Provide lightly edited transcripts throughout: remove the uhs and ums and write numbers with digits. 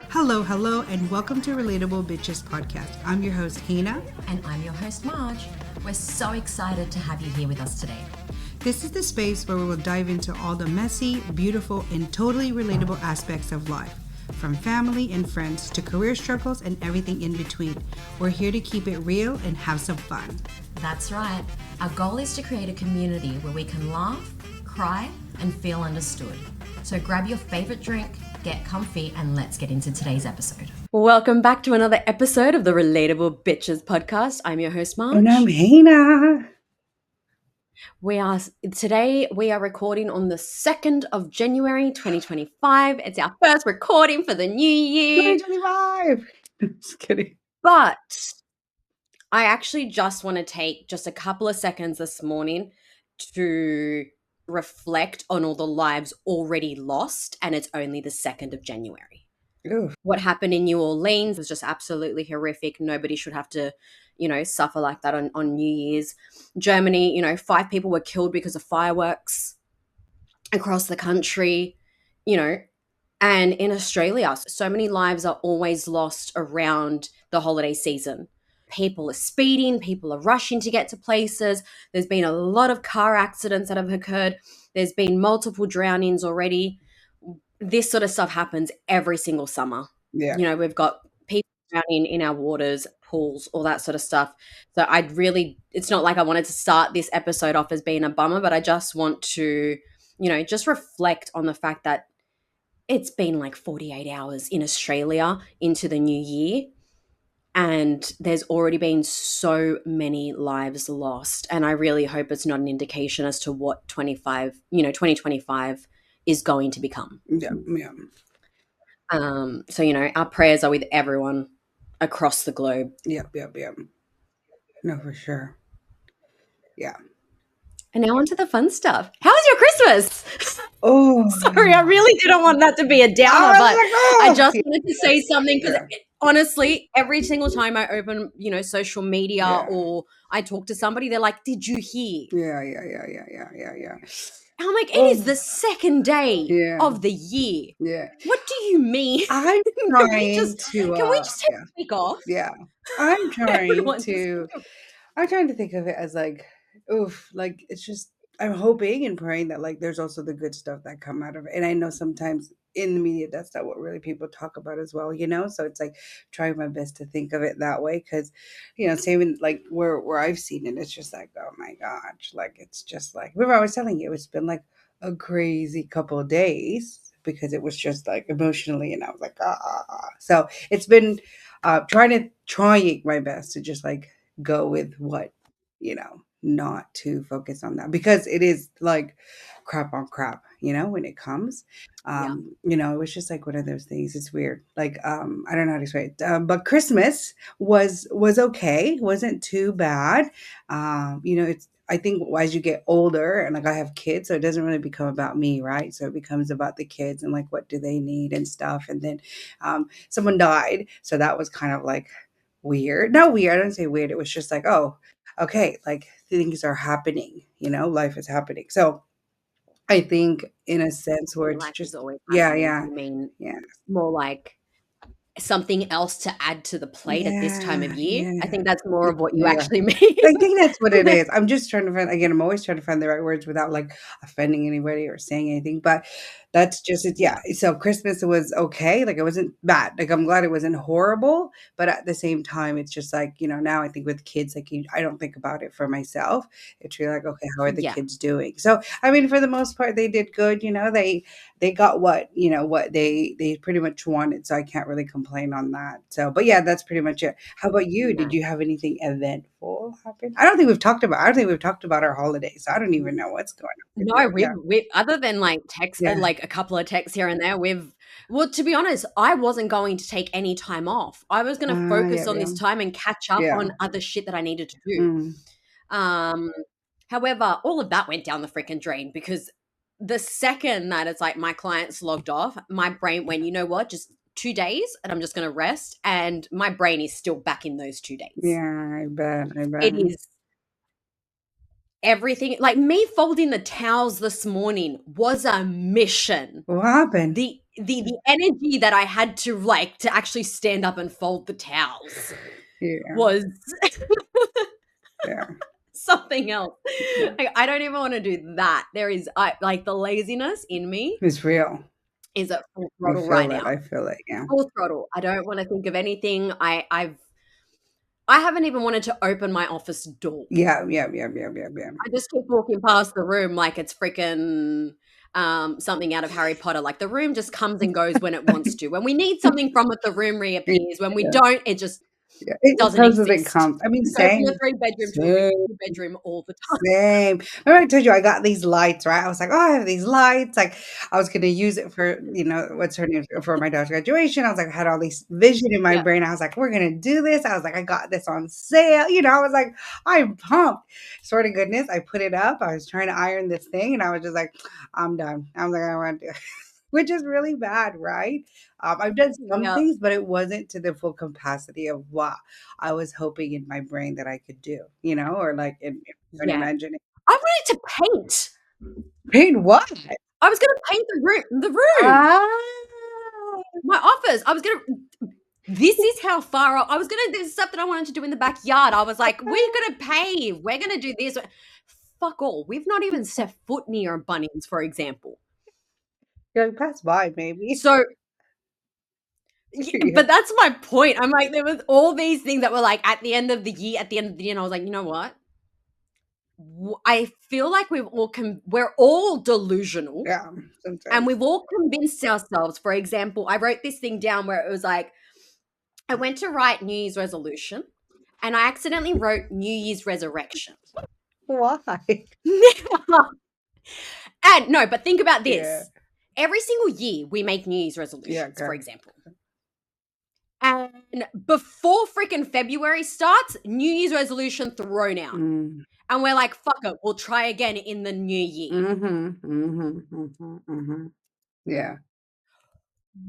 Hello, and welcome to Relatable Bitches podcast. I'm your host, Heinna. And I'm your host, Marj. We're so excited to have you here with us today. This is the space where we will dive into all the messy, beautiful, and totally relatable aspects of life. From family and friends to career struggles and everything in between. We're here to keep it real and have some fun. That's right. Our goal is to create a community where we can laugh, cry, and feel understood. So grab your favorite drink, get comfy, and let's get into today's episode. Welcome back to another episode of the Relatable Bitches podcast. I'm your host, Marj. And I'm Heinna. Today we are recording on the 2nd of January 2025. It's our first recording for the new year. 2025. Just kidding. But I actually just want to take just a couple of seconds this morning to reflect on all the lives already lost, and it's only the 2nd of January. Oof. What happened in New Orleans was just absolutely horrific. Nobody should have to, suffer like that on New Year's. Germany, 5 people were killed because of fireworks across the country, and in Australia, so many lives are always lost around the holiday season. People are speeding, people are rushing to get to places. There's been a lot of car accidents that have occurred. There's been multiple drownings already. This sort of stuff happens every single summer. Yeah. We've got people drowning in our waters, pools, all that sort of stuff. So it's not like I wanted to start this episode off as being a bummer, but I just want to, just reflect on the fact that it's been like 48 hours in Australia into the new year. And there's already been so many lives lost. And I really hope it's not an indication as to what 2025 is going to become. Yeah. So, our prayers are with everyone across the globe. Yep. No, for sure. Yeah. And now on to the fun stuff. How was your Christmas? Oh. Sorry, I really didn't want that to be a downer, but I just wanted to say something because honestly, every single time I open, social media or I talk to somebody, they're like, "Did you hear?" Yeah. I'm like, it is the second day of the year. Yeah. What do you mean? I'm trying can we just take a week off? Yeah. I'm trying to think of it as like, like it's just I'm hoping and praying that like there's also the good stuff that come out of it. And I know sometimes in the media that's not what really people talk about as well, so it's like trying my best to think of it that way because same in like where I've seen it, it's just like, oh my gosh, like it's just like, remember I was telling you it's been like a crazy couple of days because it was just like emotionally, and I was like so it's been trying my best to just like go with what not to focus on that because it is like crap on crap, when it comes. It was just like one of those things. It's weird. Like, I don't know how to explain it. But Christmas was okay. Wasn't too bad. It's, I think as you get older and like I have kids, so it doesn't really become about me, right? So it becomes about the kids and like what do they need and stuff. And then someone died. So that was kind of like weird. Not weird. I don't say weird. It was just like, oh, okay, like things are happening, life is happening. So I think in a sense where it's Life just is always yeah, I mean, more like something else to add to the plate at this time of year. I think that's more of what you actually mean. I think that's what it is. I'm just trying to find, again, I'm always trying to find the right words without like offending anybody or saying anything, but that's just it. Yeah. So Christmas was okay. Like it wasn't bad. Like I'm glad it wasn't horrible, but at the same time, it's just like, now I think with kids, like I don't think about it for myself. It's really like, okay, how are the kids doing? So, I mean, for the most part, they did good. They got what they pretty much wanted. So I can't really complain on that. So, but yeah, that's pretty much it. How about you? Yeah. Did you have anything eventful happen? I don't think we've talked about our holidays. So I don't even know what's going on. No, we other than like text, like a couple of texts here and there, well, to be honest, I wasn't going to take any time off. I was going to focus on this time and catch up on other shit that I needed to do. However, all of that went down the freaking drain because the second that it's like my clients logged off, my brain went, you know what, just 2 days and I'm just going to rest. And my brain is still back in those 2 days. Yeah, I bet. It is everything. Like me folding the towels this morning was a mission. What happened? the energy that I had to like to actually stand up and fold the towels Yeah. was Yeah. something else. Yeah. Like, I don't even want to do that. There is I like the laziness in me It's real. is at full I throttle feel right that. now. I feel it. Yeah. Full throttle. I don't want to think of anything. I haven't even wanted to open my office door. Yeah. Yeah. Yeah. Yeah. Yeah. Yeah. I just keep walking past the room like it's freaking something out of Harry Potter. Like the room just comes and goes when it wants to. When we need something from it, the room reappears. When we Yeah. don't, it just Yeah. It doesn't comes as it exist. comes. I mean, We go from a same. 3 bedroom to a big Same. 2 bedroom all the time. Same. Remember I told you I got these lights, right? I was like, oh, I have these lights. Like I was gonna use it for, what's her name for my daughter's graduation. I was like, I had all these vision in my Yeah. brain. I was like, we're gonna do this. I was like, I got this on sale. I was like, I'm pumped. Swear to goodness, I put it up. I was trying to iron this thing, and I was just like, I'm done. I was like, I want to do it. Which is really bad, right? I've done some Yeah. things, but it wasn't to the full capacity of what I was hoping in my brain that I could do, or like in Yeah. imagining. I wanted to paint. Paint what? I was gonna paint the room. Ah. My office. I was gonna this is how far I was gonna do stuff that I wanted to do in the backyard. I was like, we're gonna pave, we're gonna do this. Fuck all. We've not even set foot near a Bunnings, for example. You're like, pass by, maybe. So Yeah. but that's my point. I'm like, there was all these things that were like at the end of the year, and I was like, you know what? I feel like we're all delusional Yeah, and sometimes. we've all convinced ourselves. For example, I wrote this thing down where it was like, I went to write New Year's resolution and I accidentally wrote New Year's resurrection. Why? And no, but think about Yeah. this. Every single year we make New Year's Yeah, resolutions, for okay. example. And before freaking February starts, New Year's resolution thrown out. Mm. And we're like, fuck it, we'll try again in the new year. Mhm, mhm, mhm, mhm. Yeah.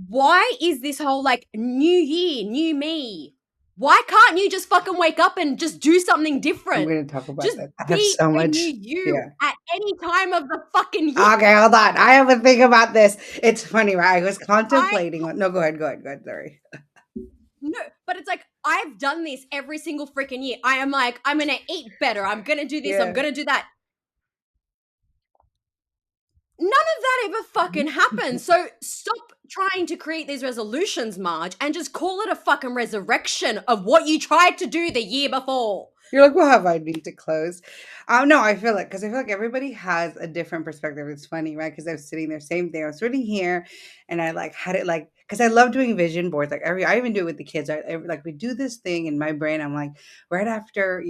Why is this whole like new year, new me? Why can't you just fucking wake up and just do something I'm different? gonna talk about Just that. I have be so a much. new you Yeah. at any time of the fucking year. Okay, hold on. I have a thing about this. It's funny, right? I was I contemplating no, go ahead, go ahead, go ahead. Sorry. no, but it's like I've done this every single freaking year. I am like, I'm gonna eat better. I'm gonna do this. I'm Yeah. gonna do that. None of that ever fucking happens. So stop trying to create these resolutions, Marge, and just call it a fucking resurrection of what you tried to do the year before. You're like, "Well, have I need to close?" No, I feel it because I feel like everybody has a different perspective. It's funny, right? Because I was sitting there, same thing. I was sitting here, and I like had it like because I love doing vision boards. Like I even do it with the kids. Like we do this thing in my brain. I'm like, right after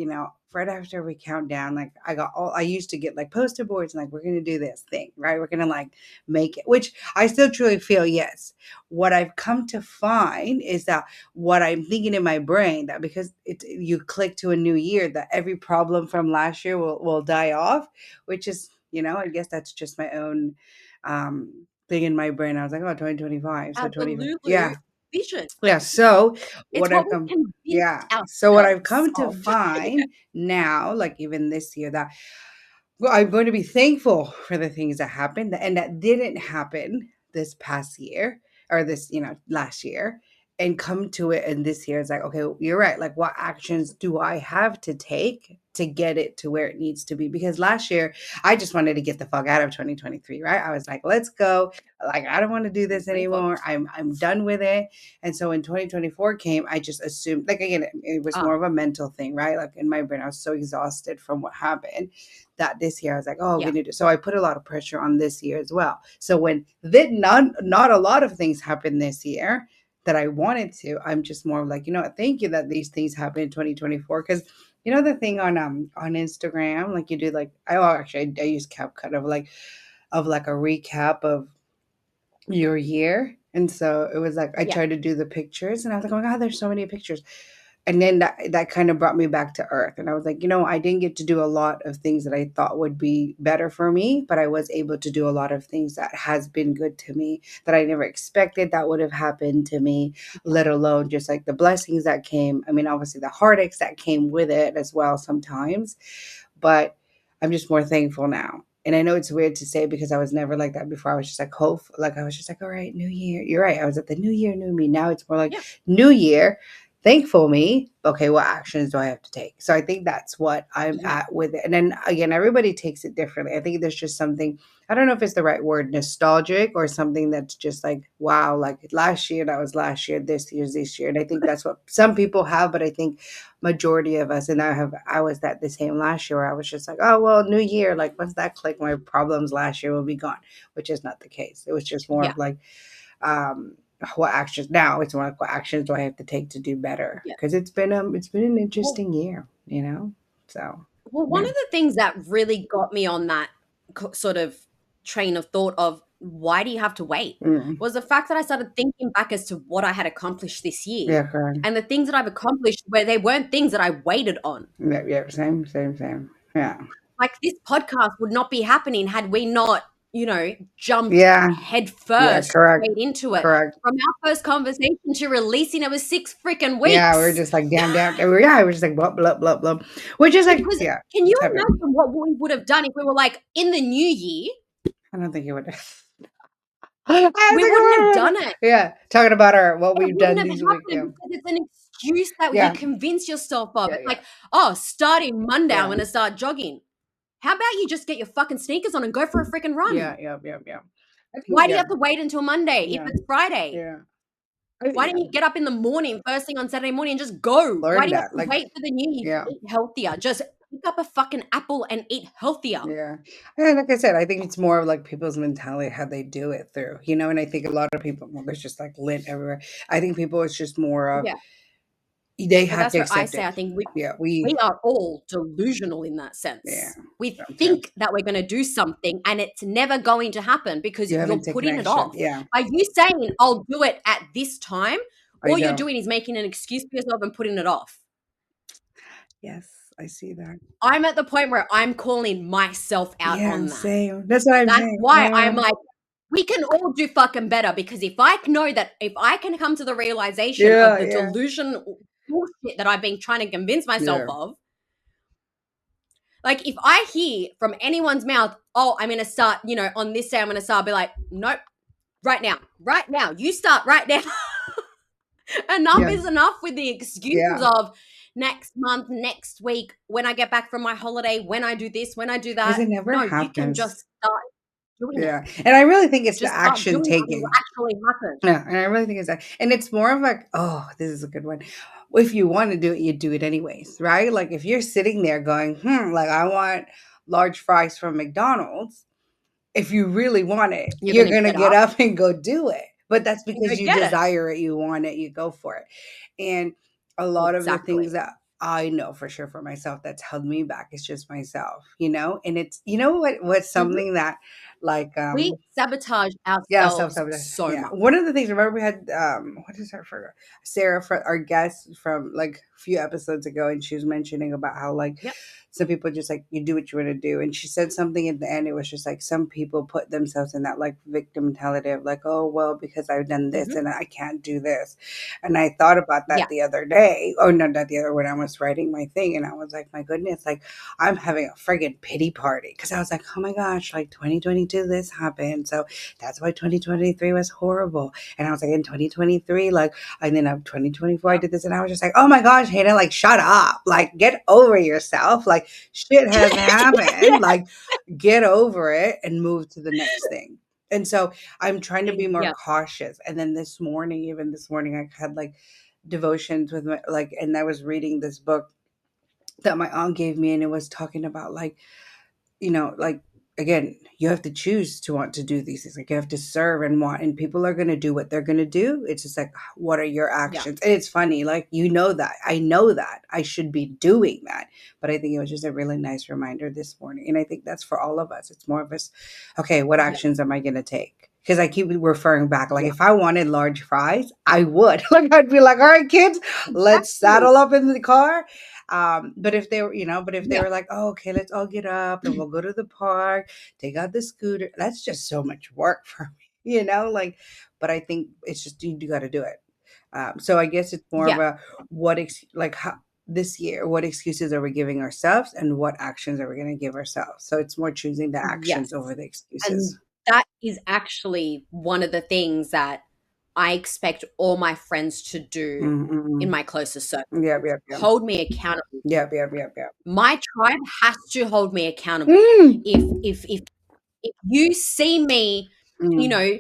we count down. Like I used to get like poster boards and like we're gonna do this thing, right? We're gonna like make it, which I still truly feel yes. What I've come to find is that what I'm thinking in my brain that because you click to a new year that every problem from last year will die off, which is, I guess that's just my own thing in my brain. I was like, oh, 2025. So 25. Absolutely Yeah. vision. Yeah. So It's what what I've we come convinced yeah. So what I've ourselves come to of. find now, like even this year, that well, I'm going to be thankful for the things that happened and that didn't happen this past year or this, last year and come to it. And this year is like, okay, you're right. Like, what actions do I have to take to get it to where it needs to be? Because last year, I just wanted to get the fuck out of 2023, right? I was like, let's go. Like, I don't want to do this Ready for anymore. I'm done with it. And so when 2024 came, I just assumed, like, again, it was more of a mental thing, right? Like in my brain, I was so exhausted from what happened that this year I was like, oh, I'm yeah. gonna do. So I put a lot of pressure on this year as well. So when not a lot of things happened this year that I wanted to, I'm just more like, thank you that these things happened in 2024 because the thing on Instagram, like you do like actually I use CapCut of like a recap of your year. And so it was like I Yeah. tried to do the pictures and I was like, oh my God, there's so many pictures. And then that kind of brought me back to earth. And I was like, I didn't get to do a lot of things that I thought would be better for me, but I was able to do a lot of things that has been good to me that I never expected that would have happened to me, let alone just like the blessings that came. I mean, obviously the heartaches that came with it as well sometimes, but I'm just more thankful now. And I know it's weird to say because I was never like that before. I was just like hope, like I was just like, all right, new year. You're right. I was at the new year, new me. Now it's more like Yeah. new year, thankful me. Okay, what actions do I have to take? So I think that's what I'm Yeah. at with it. And then again, everybody takes it differently. I think there's just something, I don't know if it's the right word, nostalgic, or something that's just like, wow, like last year, that was last year, this year's this year. And I think that's what some people have, but I think majority of us, and I was that the same last year, where I was just like, oh well, new year, like once that click, my problems last year will be gone, which is not the case. It was just more Yeah. of like, um what actions, now it's more like what actions do I have to take to do better, Yeah. because it's been an Well, interesting year, so one yeah. of the things that really got me on that sort of train of thought of why do you have to wait Mm. was the fact that I started thinking back as to what I had accomplished this year. Yeah, correct. And the things that I've accomplished where they weren't things that I waited on. Yeah, yeah, same, yeah, Like this podcast would not be happening had we not, jumped yeah, head yeah, first correct, straight into it. correct. From our first conversation to releasing, it was 6 freaking Yeah, we are weeks. just like damn, yeah, we are just like blah blah blah blah, which is like, Because yeah, can you it's happening. imagine what we would have done if we were like in the new year? I don't think you would. I was We wouldn't have like, done it. yeah, talking about our what It we've wouldn't done have these weeks. happened Yeah, because it's an excuse that you yeah, convince yourself of. yeah, It's yeah, like, oh, starting Monday, I'm yeah, going to start jogging. How about you just get your fucking sneakers on and go for a freaking run? yeah, yeah, yeah, yeah. I think Why do you yeah, have to wait until Monday if yeah, it's Friday? yeah, Why yeah. don't you get up in the morning, first thing on Saturday morning, and just go? Why Learn do you have that, to like, wait for the new year yeah. to eat healthier? Just pick up a fucking apple and eat healthier. Yeah. And like I said, I think it's more of like people's mentality, how they do it through, and I think a lot of people, well, there's just like lint everywhere. I think people, it's just more of, Yeah. they Well, have that's to where I accept say it. I think Yeah. we are all delusional in that Yeah. sense. We Okay. think that we're going to do something and it's never going to happen because You you're haven't taken putting it action. off. Yeah. By you saying, I'll do it at this time, I all you're don't. doing is making an excuse for yourself and putting it off. Yes. I see that. I'm at the point where I'm calling myself out Yeah. on that. Same. That's what I'm That's saying. why Yeah. I'm like, we can all do fucking better because if I know that if I can come to the realization of Yeah. the Yeah. delusion bullshit that I've been trying to convince myself Yeah. of, like if I hear from anyone's mouth, oh, I'm gonna start, on this day I'm gonna start, I'll be like, nope, right now, you start right now. Enough Yeah. is enough with the excuses Yeah. of next month, next week, when I get back from my holiday, when I do this, when I do Because that. it never No, you can happens. just start doing it. Yeah. And I really think it's the Just start action doing it and it will taking. actually happen. Yeah, and I really think it's that, and it's more of like, oh, this is a good one. If you want to do it, you do it anyways, right? Like if you're sitting there going, like I want large fries from McDonald's, if you really want it, You're you're gonna gonna get get up up and go do it. But that's and go because you get it. desire it, you want it, you go for it. And a lot of the things Exactly. that I know for sure for myself that's held me back is just myself, and it's what's Mhm. something that like We sabotage yeah, ourselves self-sabotage. so Yeah. much. One of the things, remember we had what is her for Sarah, for our guest from like a few episodes ago, and she was mentioning about how like Yep. some people just like you do what you want to do. And she said something at the end, it was just like some people put themselves in that like victim mentality of like, oh well, because I've done this Mhm. and I can't do this. And I thought about that Yeah. the other day. Oh no, not the other, when I was writing my thing, and I was like, my goodness, like I'm having a friggin' pity party. Cause I was like, oh my gosh, like 2022 this happened. So that's why 2023 was horrible. And I was like, in 2023, like, and then of 2024, I Yep. did this. And I was just like, oh my gosh, Hannah, like, shut up. Like, get over yourself. Like, shit has Yeah. happened. Like, get over it and move to the next thing. And so I'm trying to be more Yeah. cautious. And then even this morning, I had like devotions with my, like, and I was reading this book that my aunt gave me, and it was talking about like, like again, you have to choose to want to do these things. Like you have to serve and want, and people are going to do what they're going to do. It's just like, what are your Yeah. actions? And it's funny, like, that I know that I should be doing that. But I think it was just a really nice reminder this morning. And I think that's for all of us. It's more of us, okay, what Yeah. actions am I going to take? Because I keep referring back, like Yeah. if I wanted large fries, I would. Like I'd be like, all right, kids, let's Exactly. saddle up in the car. But if they were, but if they Yeah. were like, oh, okay, let's all get up and we'll go to the park, take out the scooter, that's just so much work for me, like, but I think it's just, you got to do it. So I guess it's more of Yeah. a, like, how, this year, what excuses are we giving ourselves and what actions are we going to give ourselves? So it's more choosing the Yes. actions over the excuses. And that is actually one of the things that I expect all my friends to do in Mm-mm. my closest circle. Yep, yep, yep. Hold me accountable. Yep, yep, yep, yep. My tribe has to hold me accountable. Mm. If you see me, you Mm. know,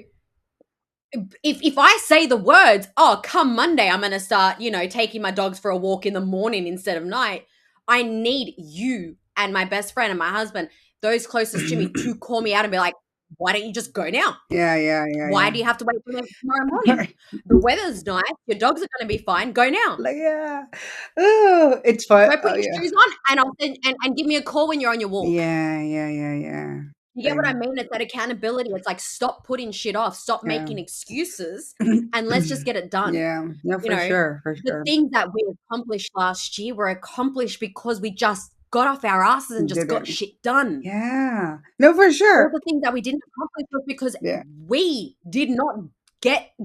if I say the words, oh, come Monday, I'm going to start, taking my dogs for a walk in the morning instead of night. I need you and my best friend and my husband, those closest to me, to call me out and be like, why don't you just go now? Yeah, yeah, yeah, Why yeah. do you have to wait till tomorrow morning? The weather's nice. Your dogs are going to be fine. Go now. Like, yeah. Oh, it's fun. Go put Oh, your yeah. shoes on and I'll send, and give me a call when you're on your walk. Yeah, yeah, yeah, yeah. You get what I Same. mean? It's that accountability. It's like, stop putting shit off. Stop Yeah. making excuses and let's just get it done. Yeah. No, You for know, sure, for the sure. things that we accomplished last year were accomplished because we just got off our asses and just got Didn't. shit done. Yeah. No, for All sure. the things that we didn't accomplish was because Yeah. we did not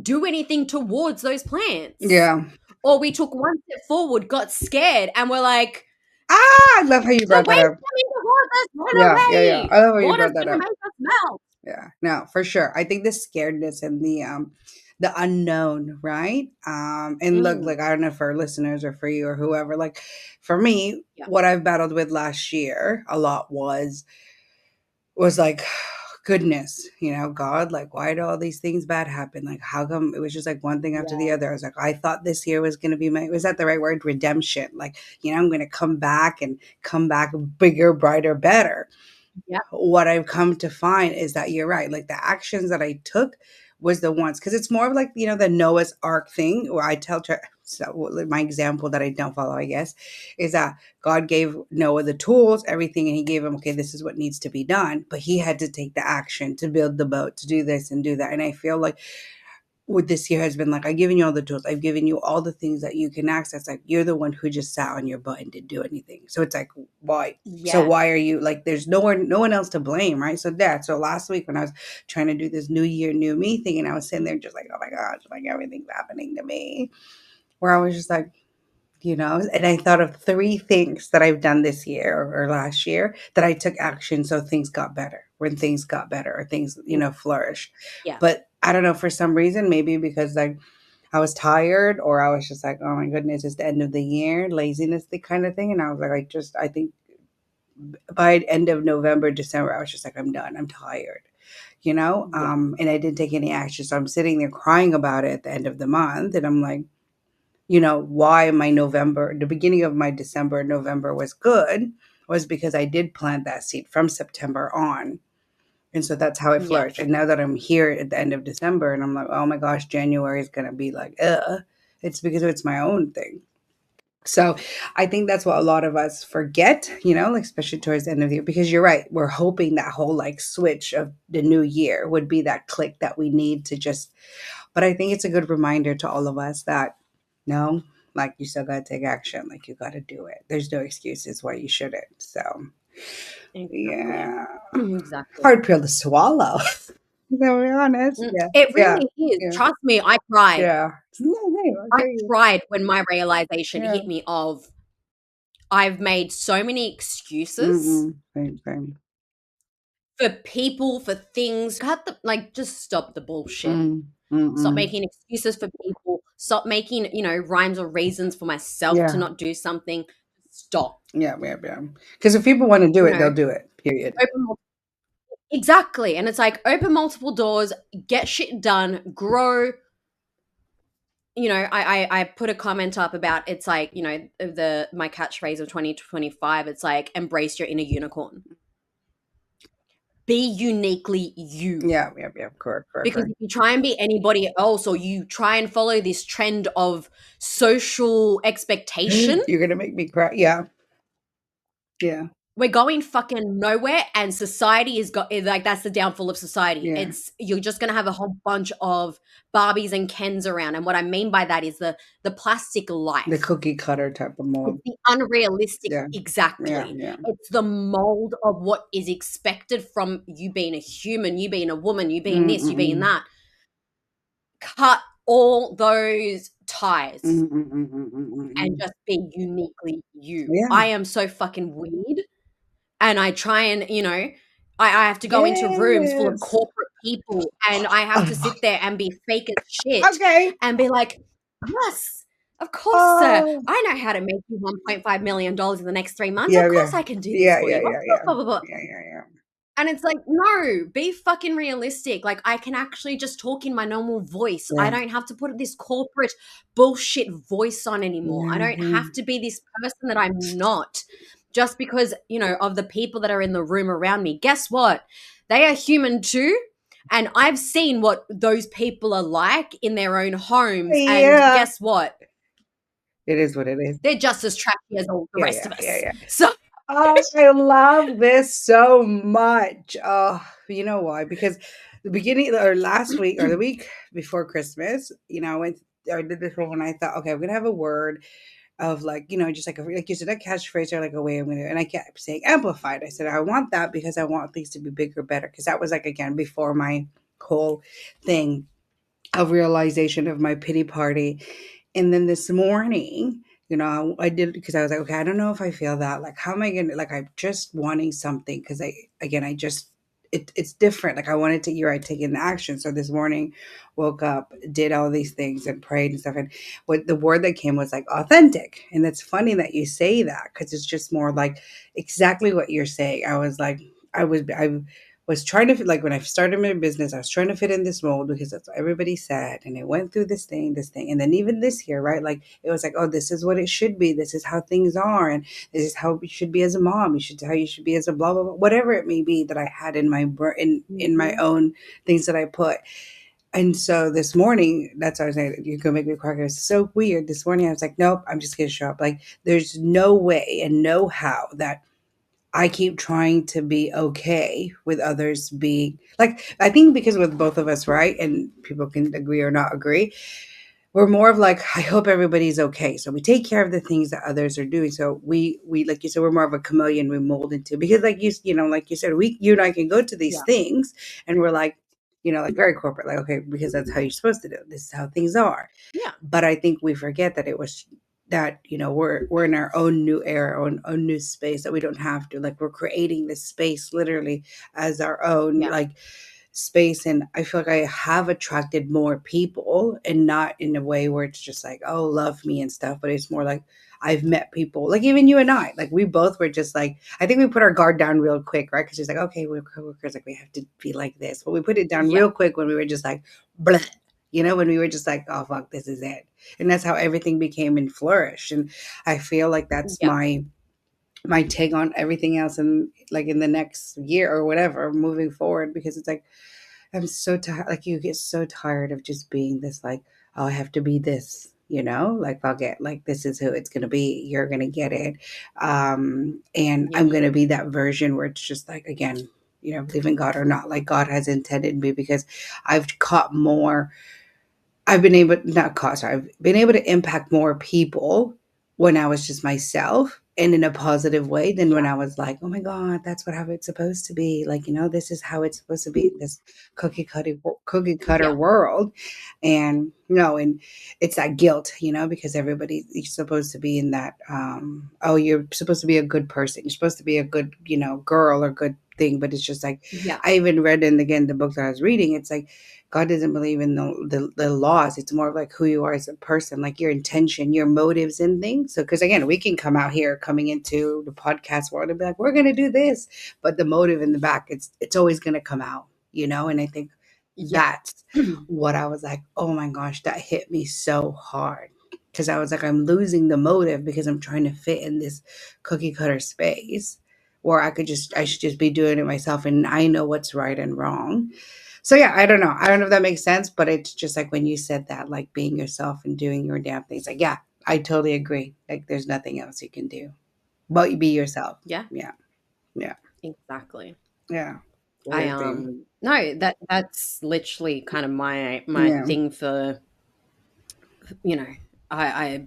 do anything towards those plans. Yeah. Or we took one step forward, got scared, and we're like, Ah, I love how you the brought that waves up. coming towards us, run Yeah, yeah, yeah. away. I love how you Water's brought that gonna up. make us melt. Yeah. No, for sure. I think the scaredness and the unknown, right? And look, Mm, like I don't know for our listeners or for you or whoever, like for me, yeah, what I've battled with last year a lot was like goodness, God, like why did all these things bad happen? Like how come it was just like one thing after the yeah, other? I was like, I thought this year was gonna be was that the right word? Redemption. Like, I'm gonna come back bigger, brighter, better. yeah, What I've come to find is that you're right. Like the actions that I took was the ones because it's more of like the Noah's Ark thing where I tell so my example that I don't follow, I guess, is that God gave Noah the tools, everything, and he gave him, okay, this is what needs to be done. But he had to take the action to build the boat, to do this and do that. And I feel like what this year has been like, I've given you all the tools, I've given you all the things that you can access. Like you're the one who just sat on your butt and didn't do anything. So it's like, why? So yeah, why are you like? There's no one else to blame, right? So so last week when I was trying to do this New Year, New Me thing, and I was sitting there just like, oh my gosh, like everything's happening to me. Where I was just like, and I thought of three things that I've done this year or last year that I took action so things got better. When things got better or things, mm, flourished. yeah, But I don't know, for some reason, maybe because like I was tired or I was just like, oh my goodness, it's the end of the year, laziness, the kind of thing. And I was like, I think by end of November, December, I was just like, I'm done. I'm tired, yeah, and I didn't take any action. So I'm sitting there crying about it at the end of the month. And I'm like, why my November, the beginning of my December, November was good was because I did plant that seed from September on. And so that's how it flourished. yes, And now that I'm here at the end of December and I'm like, oh my gosh, January is going to be like, it's because it's my own thing. So I think that's what a lot of us forget, like especially towards the end of the year, because you're right. We're hoping that whole like switch of the new year would be that click that we need to just, but I think it's a good reminder to all of us that no, like you still got to take action. Like you got to do it. There's no excuses why you shouldn't. So exactly, yeah, exactly. hard pill to swallow. To be honest. Yeah. It Yeah. really is. Yeah. Trust me, I cried. Yeah. No, no, I I hear you. cried when my realization Yeah. hit me of I've made so many excuses Mm-mm. Same, same. for people, for things. Cut the like, just stop the bullshit. Mm. Stop Mm-mm. making excuses for people. Stop making, rhymes or reasons for myself to Yeah. not do something. Stop. Yeah. Yeah. Yeah. Because if people want to do You it, know, they'll do it. Period. open mul- exactly. And it's like open multiple doors, get shit done, grow. I put a comment up about it's like, the my catchphrase of 2025, it's like embrace your inner unicorn. Be uniquely you. Yeah. Yeah. Yeah. Correct. Correct. Because Correct. if you try and be anybody else or you try and follow this trend of social expectation, You're gonna make me cry. Yeah. Yeah. we're going fucking nowhere, and society is like, that's the downfall of society. Yeah. It's You're just gonna have a whole bunch of Barbies and Kens around. And what I mean by that is the plastic The life. cookie cutter type of It's mold. the unrealistic, Yeah. Yeah. exactly. Yeah. It's the mold of what is expected from you being a human, you being a woman, you being this, you being Mm-mm. that. Cut all those ties and Mm. just be uniquely you. Yeah. I am so fucking weird, and I try and, I have to go into rooms full of Yes. corporate people, and I have to sit there and be fake as shit Okay. and be like, "Yes, of course, sir. Oh. I know how to make you $1.5 million in the next 3 months. Of Yeah, course yeah. I can do this Yeah, for yeah, you. Of yeah, course, yeah. blah, blah, blah." Yeah, yeah, yeah. And it's like, no, be fucking realistic. Like, I can actually just talk in my normal voice. I Yeah. don't have to put this corporate bullshit voice on anymore. I Yeah, don't yeah. have to be this person that I'm not just because, of the people that are in the room around me. Guess what? They are human too. And I've seen what those people are like in their own homes. And Yeah. guess what? It is what it is. They're just as trashy as all the Yeah, rest yeah, of yeah, us. yeah. So, Oh, I love this so much. Oh, you know why? Because the beginning or last week or the week before Christmas, I did this one and I thought, okay, I'm gonna have a word of like, just like you said, a catchphrase or like a way I'm gonna, and I kept saying amplified. I said I want that because I want things to be bigger, better. Because that was like again before my whole thing of realization of my pity party. And then this morning, I did because I was like, okay, I don't know if I feel that. Like, how am I gonna like I'm just wanting something because I just it's different. Like I wanted to I take in action. So this morning, woke up, did all these things and prayed and stuff. And what the word that came was like authentic. And it's funny that you say that because it's just more like exactly what you're saying. I was like, I was trying to like when I started my business, I was trying to fit in this mold because that's what everybody said. And it went through this thing. And then even this year, right? Like it was like, oh, this is what it should be. This is how things are. And this is how you should be as a mom. How you should be as a blah, blah, blah, whatever it may be that I had in in my Mhm. own things that I put. And so this morning, that's what I was saying. You're gonna make me cry. It was so weird. This morning, I was like, nope, I'm just gonna show up. Like, there's no way and no how that I keep trying to be okay with others being like, I think because with both of us, right? And people can agree or not agree. We're more of like, I hope everybody's okay. So we take care of the things that others are doing. So we like you said, we're more of a chameleon. We mold into because like you said, you and I can go to these Yeah. things and we're like, like very corporate, like okay, because that's how you're supposed to do. This is how things are. Yeah. But I think we forget that it was that we're in our own new era, own new space that we don't have to like we're creating this space literally as our own Yeah. like space. And I feel like I have attracted more people and not in a way where it's just like, oh, love me and stuff, but it's more like I've met people like even you and I, like we both were just like, I think we put our guard down real quick, right? Because she's like, okay, we're coworkers, like we have to be like this, but we put it down Yeah. real quick when we were just like, bleh, when we were just like, oh fuck, this is it. And that's how everything became and flourished. And I feel like that's Yeah. my take on everything else and like in the next year or whatever moving forward, because it's like I'm so tired. Like you get so tired of just being this, like, oh, I have to be this, like I'll get like this is who it's gonna be. You're gonna get it. And Yeah. I'm gonna be that version where it's just like again, believe in God or not, like God has intended me because I've caught more I've been able not cause I've been able to impact more people when I was just myself and in a positive way than when Yeah. I was like, "Oh my god, that's what how it's supposed to be." Like, this is how it's supposed to be in this cookie cutter Yeah. world. And no, and it's that guilt, because everybody you're supposed to be in that oh, you're supposed to be a good person. You're supposed to be a good, girl or good thing, but it's just like Yeah. I even read in again the book that I was reading, it's like God doesn't believe in the laws. It's more like who you are as a person, like your intention, your motives and things. So, because again, we can come out here coming into the podcast world and be like, we're going to do this. But the motive in the back, it's always going to come out, And I think Yeah. that's what I was like, oh my gosh, that hit me so hard. Because I was like, I'm losing the motive because I'm trying to fit in this cookie cutter space where I should just be doing it myself and I know what's right and wrong. So yeah, I don't know. I don't know if that makes sense, but it's just like when you said that, like being yourself and doing your damn things. Like, yeah, I totally agree. Like, there's nothing else you can do but you be yourself. Yeah. Yeah, yeah, Exactly. yeah. I Poor thing. no, that's literally kind of my Yeah, thing for, you know, I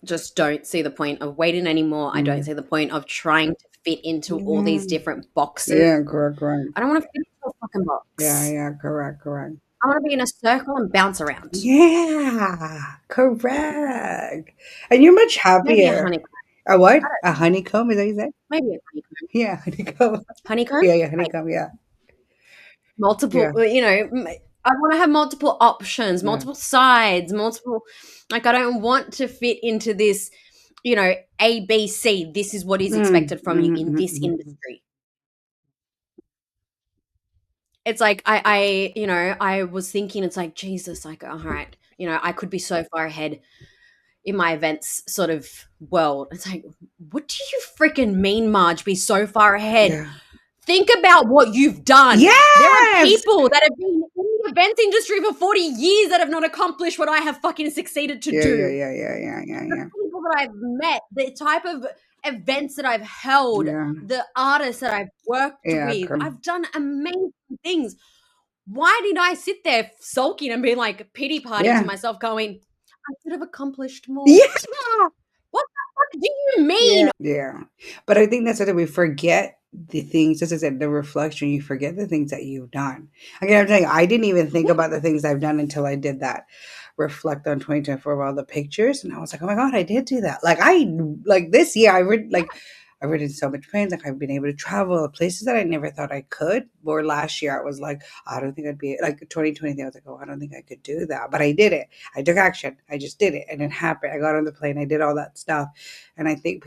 just don't see the point of waiting anymore. I don't mm, see the point of trying to fit into all yeah, these different boxes. yeah. Correct, correct. I don't want to fit into a fucking Yeah, box. yeah. Correct, correct. I want to be in a circle and bounce around. Yeah, correct. And you're much Maybe a happier. honeycomb. A what? I don't A know. honeycomb, is that what you said? Maybe a honeycomb. Yeah, honeycomb. Honeycomb? Yeah, yeah, Like honeycomb, yeah. multiple, Yeah, I want to have multiple options, yeah. multiple sides, multiple, like, I don't want to fit into this, A, B, C. This is what is Mm, expected from you mhm, in mhm, this mhm, mhm. industry. It's like I was thinking, it's like, Jesus, like, all right, I could be so far ahead in my events sort of world. It's like, what do you freaking mean, Marge, be so far ahead? Yeah. Think about what you've done. There are Yes! people that have been in the events industry for 40 years that have not accomplished what I have fucking succeeded to Yeah, yeah, do. yeah, yeah, yeah, yeah, The yeah. people that I've met, the type of events that I've held, Yeah, the artists that I've worked yeah, with, I've done amazing things. Why did I sit there sulking and being like pity party to yeah. myself, going, I could have accomplished more? Yeah! What the fuck do you Yeah. mean? Yeah. But I think that's what we forget the things, as I said, the reflection, you forget the things that you've done. Again, I'm telling you, I didn't even think Yeah, about the things I've done until I did that reflect on 2024 of all the pictures. And I was like, oh my God, I did do that. Like this year, I've ridden so much planes. Like I've been able to travel places that I never thought I could. Or last year, I was like, I don't think I'd be like 2020. I was like, oh, I don't think I could do that. But I did it. I took action. I just did it, and it happened. I got on the plane. I did all that stuff, and I think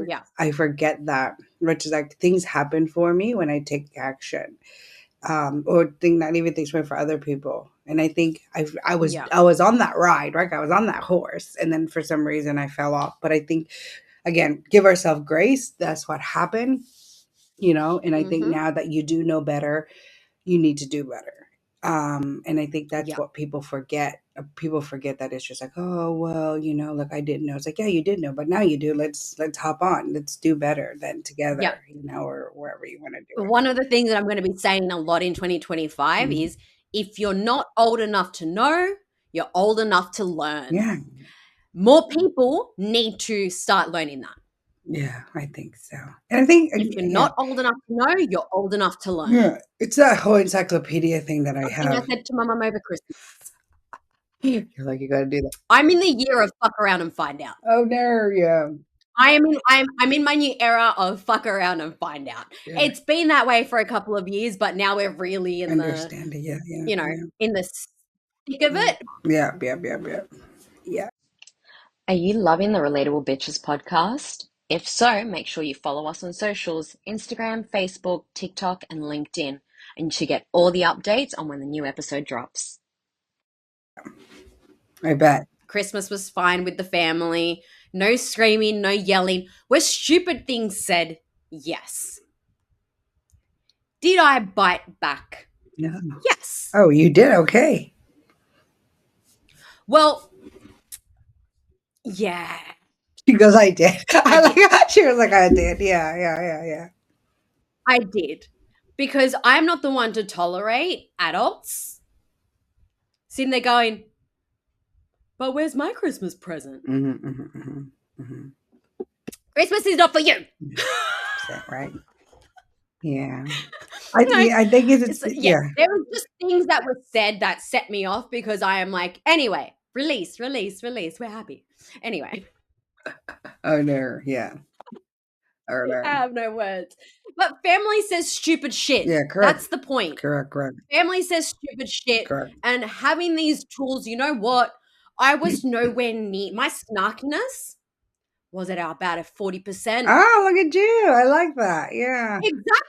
yeah, I forget that, which is like things happen for me when I take action, or think not even things for other people. And I think yeah, I was on that ride, right? I was on that horse, and then for some reason I fell off. But I think again, give ourselves grace. That's what happened, and I think mm-hmm, now that you do know better, you need to do better. And I think that's yeah, what people forget. People forget that it's just like, oh well, like I didn't know. It's like, yeah, you did know, but now you do. Let's hop on. Let's do better than yeah. together, or wherever you want to do it. One of the things that I'm going to be saying a lot in 2025 Mhm. is, if you're not old enough to know, you're old enough to learn. Yeah, More people need to start learning that. yeah, I think so. And I think, If you're yeah, not old enough to know, you're old enough to learn. yeah, it's that whole encyclopedia thing that I Something I have. said to my mum over Christmas. You're like, you got to do that. I'm in the year of fuck around and find out. Oh no, yeah, I'm in my new era of fuck around and find out. yeah. It's been that way for a couple of years, but now we're really in the, Understand it. Yeah, yeah, you know, yeah, in the thick of yeah, it. yeah, yeah, yeah, yeah. Yeah. Are you loving the Relatable Bitches podcast? If so, make sure you follow us on socials: Instagram, Facebook, TikTok, and LinkedIn, and to get all the updates on when the new episode drops. I bet. Christmas was fine with the family. No screaming, no yelling. Were stupid things said? Yes. Did I bite back? No. Yes. Oh, you did okay. Well, yeah, She goes, I did. I I did. like how she was like, I did. Yeah, yeah, yeah, yeah. I did. Because I'm not the one to tolerate adults sitting there going, but where's my Christmas present? Mm-hmm, mm-hmm, mm-hmm, mm-hmm. Christmas is not for you. Is that right? Yeah. You know, I think yeah, yeah. there was just things that were said that set me off, because I am like, anyway, release, release, release. We're happy. Anyway, Oh no, yeah. Oh I no. have no words. But family says stupid shit. Yeah, correct. That's the point. Correct, correct, Family says stupid shit. correct. And having these tools, you know what? I was nowhere near my snarkiness was at about a 40%. Oh, look at you. I like that. Yeah.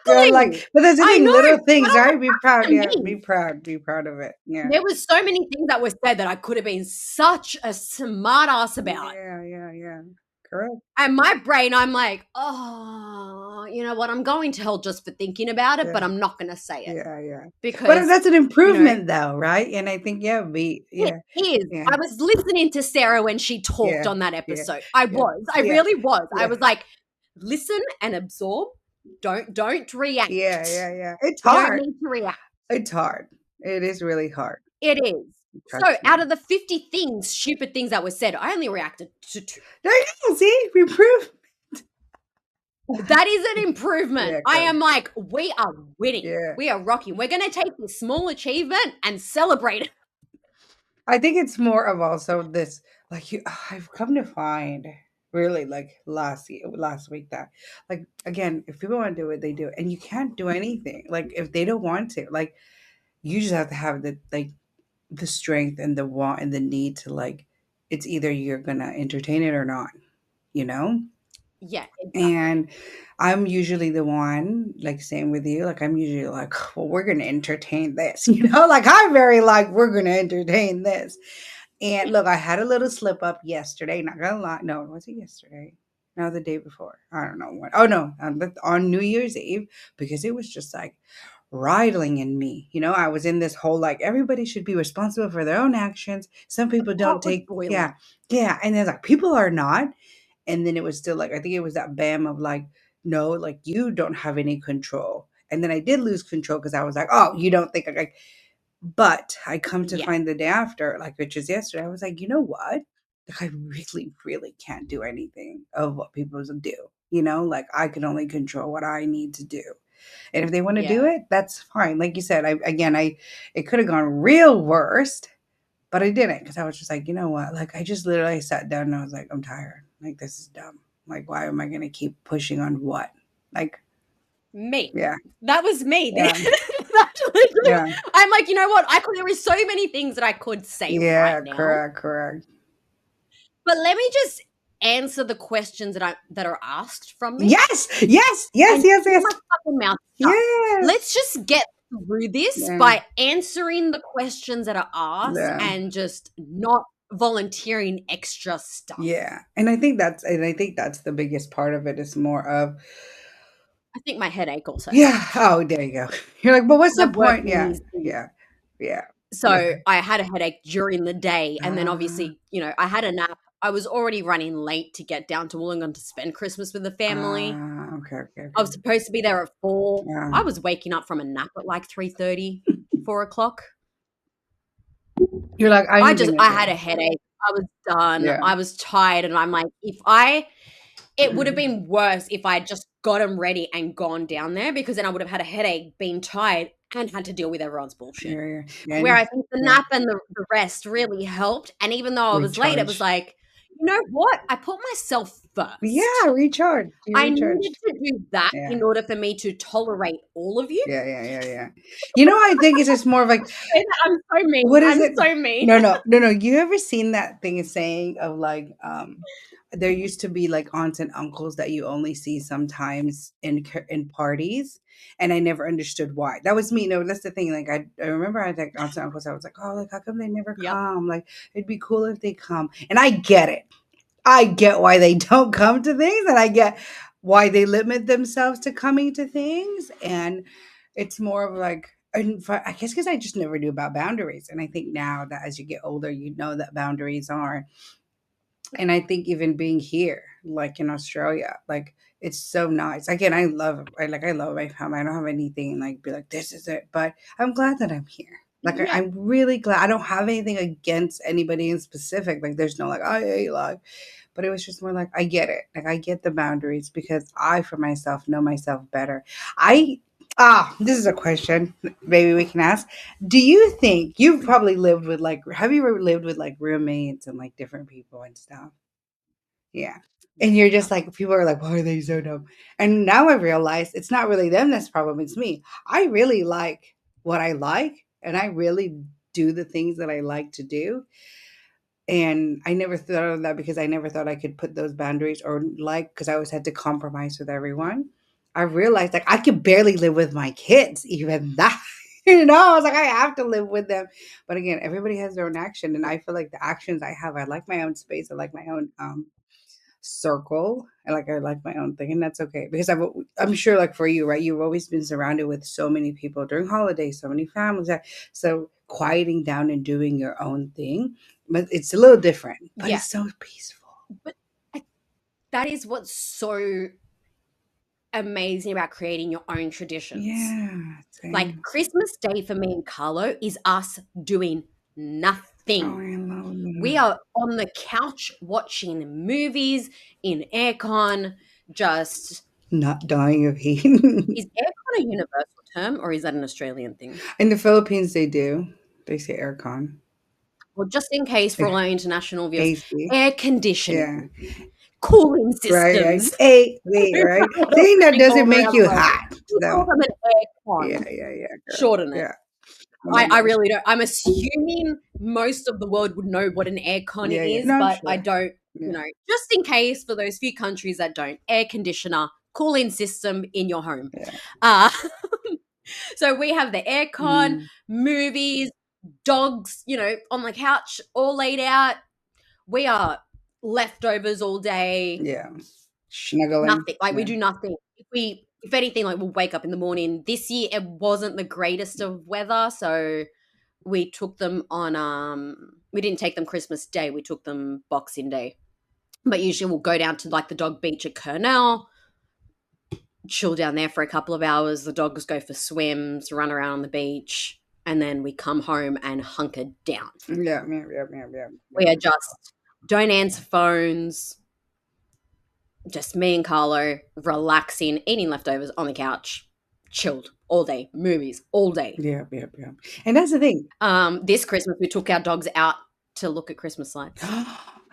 Yeah, Exactly. but that's the I thing, know, little but things, I'm right? like, Be proud, that's yeah. to me. Be proud of it. Yeah. There was so many things that were said that I could have been such a smart ass about. Yeah, yeah, yeah. Correct. And my brain, I'm like, oh, you know what? I'm going to hell just for thinking about it, Yeah. but I'm not going to say it, Yeah, yeah. But because, that's an you know, improvement though, right? And I think, yeah, it yeah, is. yeah, I was listening to Sarah when she talked yeah, on that yeah, episode. yeah, I yeah, really was. I yeah, was like, listen and absorb. Don't yeah, react. yeah, yeah. It's You don't hard. need to react. It's hard. It is really hard. It is. So Trust out me. of the 50 things, stupid things that were said, I only reacted to 2. There you go. See, we prove. That is an improvement. Yeah, I correct. am like, we are winning. Yeah. We are rocking. We're going to take this small achievement and celebrate it. I think it's more of also this, like you. I've come to find really like last week that like again, if people want to do it, they do it, and you can't do anything. Like if they don't want to, like you just have to have the strength and the want and the need to like. It's either you're gonna entertain it or not, you know. Yeah, exactly. And I'm usually the one, like same with you, like I'm usually like, well, we're gonna entertain this, like I'm very like, we're gonna entertain this. And look, I had a little slip up yesterday, not gonna lie. No, was it yesterday? No, the day before. I don't know what. Oh no, on New Year's Eve, because it was just like riddling in me. I was in this whole like everybody should be responsible for their own actions. Some The people don't pot was take, boiling. yeah, yeah. And then like people are not. And then it was still like I think it was that bam of like, no, like you don't have any control. And then I did lose control because I was like, oh, you don't think like, but I come to Yeah. find the day after, like which is yesterday, I was like, you know what? Like I really, really can't do anything of what people do. Like I can only control what I need to do. And if they want to do Yeah. it, that's fine. Like you said, I it could have gone real worst, but I didn't because I was just like, you know what? Like I just literally sat down and I was like, I'm tired. Like this is dumb. Like why am I gonna keep pushing on what? Like Me. yeah, That was me. yeah, That's literally, yeah, I'm like, you know what? There is so many things that I could say right yeah. now. Correct, correct. But let me just answer the questions that are asked from me Yes, yes, yes, and yes, keep yes, my fucking mouth shut. Let's yes. just get through this Yeah, by answering the questions that are asked yeah, and just not volunteering extra stuff. yeah. And I think that's the biggest part of it is more of I think my headache also yeah. helped Oh, there you go. You're like, but what's because the I've worked point? in Yeah, these. yeah, yeah, yeah. So I had a headache during the day, and then Ah, obviously, I had a nap. I was already running late to get down to Wollongong to spend Christmas with the family. okay, okay, I okay. was supposed to be there at 4. Yeah. I was waking up from a nap at like 3:30, 4 o'clock. You're like, I'm gonna I do. had a headache. I was done. Yeah. I was tired, and I'm like, it would have been worse if I just gotten ready and gone down there because then I would have had a headache, been tired, and had to deal with everyone's bullshit. Yeah, yeah, yeah, Where and I think the yeah, nap and the rest really helped. And even though I was late, it was recharge. like, you know what? I put myself Yeah, first. recharge. You I needed recharged. to do that Yeah. in order for me to tolerate all of you. Yeah, yeah, yeah, yeah. I think it's just more of like, I'm so mean. what is I'm it? so mean. No, no, no, no. You ever seen that thing is saying of like, there used to be like aunts and uncles that you only see sometimes in parties, and I never understood why. That was me. No, that's the thing. Like I remember I had like aunts and uncles. I was like, oh, like how come they never Yep. come? Like it'd be cool if they come. And I get it. I get why they don't come to things, and I get why they limit themselves to coming to things. And it's more of like, I guess because I just never knew about boundaries. And I think now that as you get older, you know that boundaries are. And I think even being here, like in Australia, like it's so nice. Again, I love my family. I don't have anything like be like this is it, but I'm glad that I'm here. Like Yeah. I'm really glad. I don't have anything against anybody in specific. Like there's no like I hate like, but it was just more like I get it. Like I get the boundaries because I for myself know myself better. I this is a question maybe we can ask. Do you think you've probably lived with like have you ever lived with like roommates and like different people and stuff? Yeah. And Yes, I you're have. just like people are like, why are they so dumb? And now I realize it's not really them that's the problem, it's me. I really like what I like and I really do the things that I like to do. And I never thought of that because I never thought I could put those boundaries or like because I always had to compromise with everyone. I realized like I could barely live with my kids, even that. I was like, I have to live with them. But again, everybody has their own action. And I feel like the actions I have, I like my own space. I like my own circle. I like my own thing, and that's okay because I'm sure like for you, right? You've always been surrounded with so many people during holidays, so many families. So quieting down and doing your own thing, but it's a little different, but Yeah. it's so peaceful. But I, that is what's so amazing about creating your own traditions. Yeah, Like same. Christmas Day for me and Carlo is us doing Oh, nothing. I love We that. are on the couch watching movies in aircon, just not dying of heat. Is aircon a universal term or is that an Australian thing? In the Philippines, they do. They say aircon. Well, just in case for all our international viewers, AC. air Yeah. conditioning, cooling Right, right. systems. AC, right? What else Thing are that they doesn't called make around the you world? hot. We call So, them an yeah, aircon. yeah, yeah, girl. Shorten it. Yeah. Oh my I gosh. really don't. I'm assuming most of the world would know what an aircon Yeah, yeah. is, No, I'm but I sure. don't, Yeah. just in case for those few countries that don't, air conditioner, cooling system in your home. Yeah. Uh, so we have the aircon, Mm, movies, dogs, on the couch, all laid out. We are leftovers all day, yeah. Snuggling. nothing. Like we Yeah. do nothing. If anything, like we'll wake up in the morning. This year it wasn't the greatest of weather, so we took them on we didn't take them Christmas Day, we took them Boxing Day. But usually we'll go down to like the dog beach at Kurnell, chill down there for a couple of hours. The dogs go for swims, run around on the beach, and then we come home and hunker down. Yeah, yeah, yeah, yeah, yeah. We are just don't answer phones, just me and Carlo relaxing, eating leftovers on the couch, chilled all day, movies all day. Yeah, yeah, yeah. And that's the thing. This Christmas we took our dogs out to look at Christmas lights.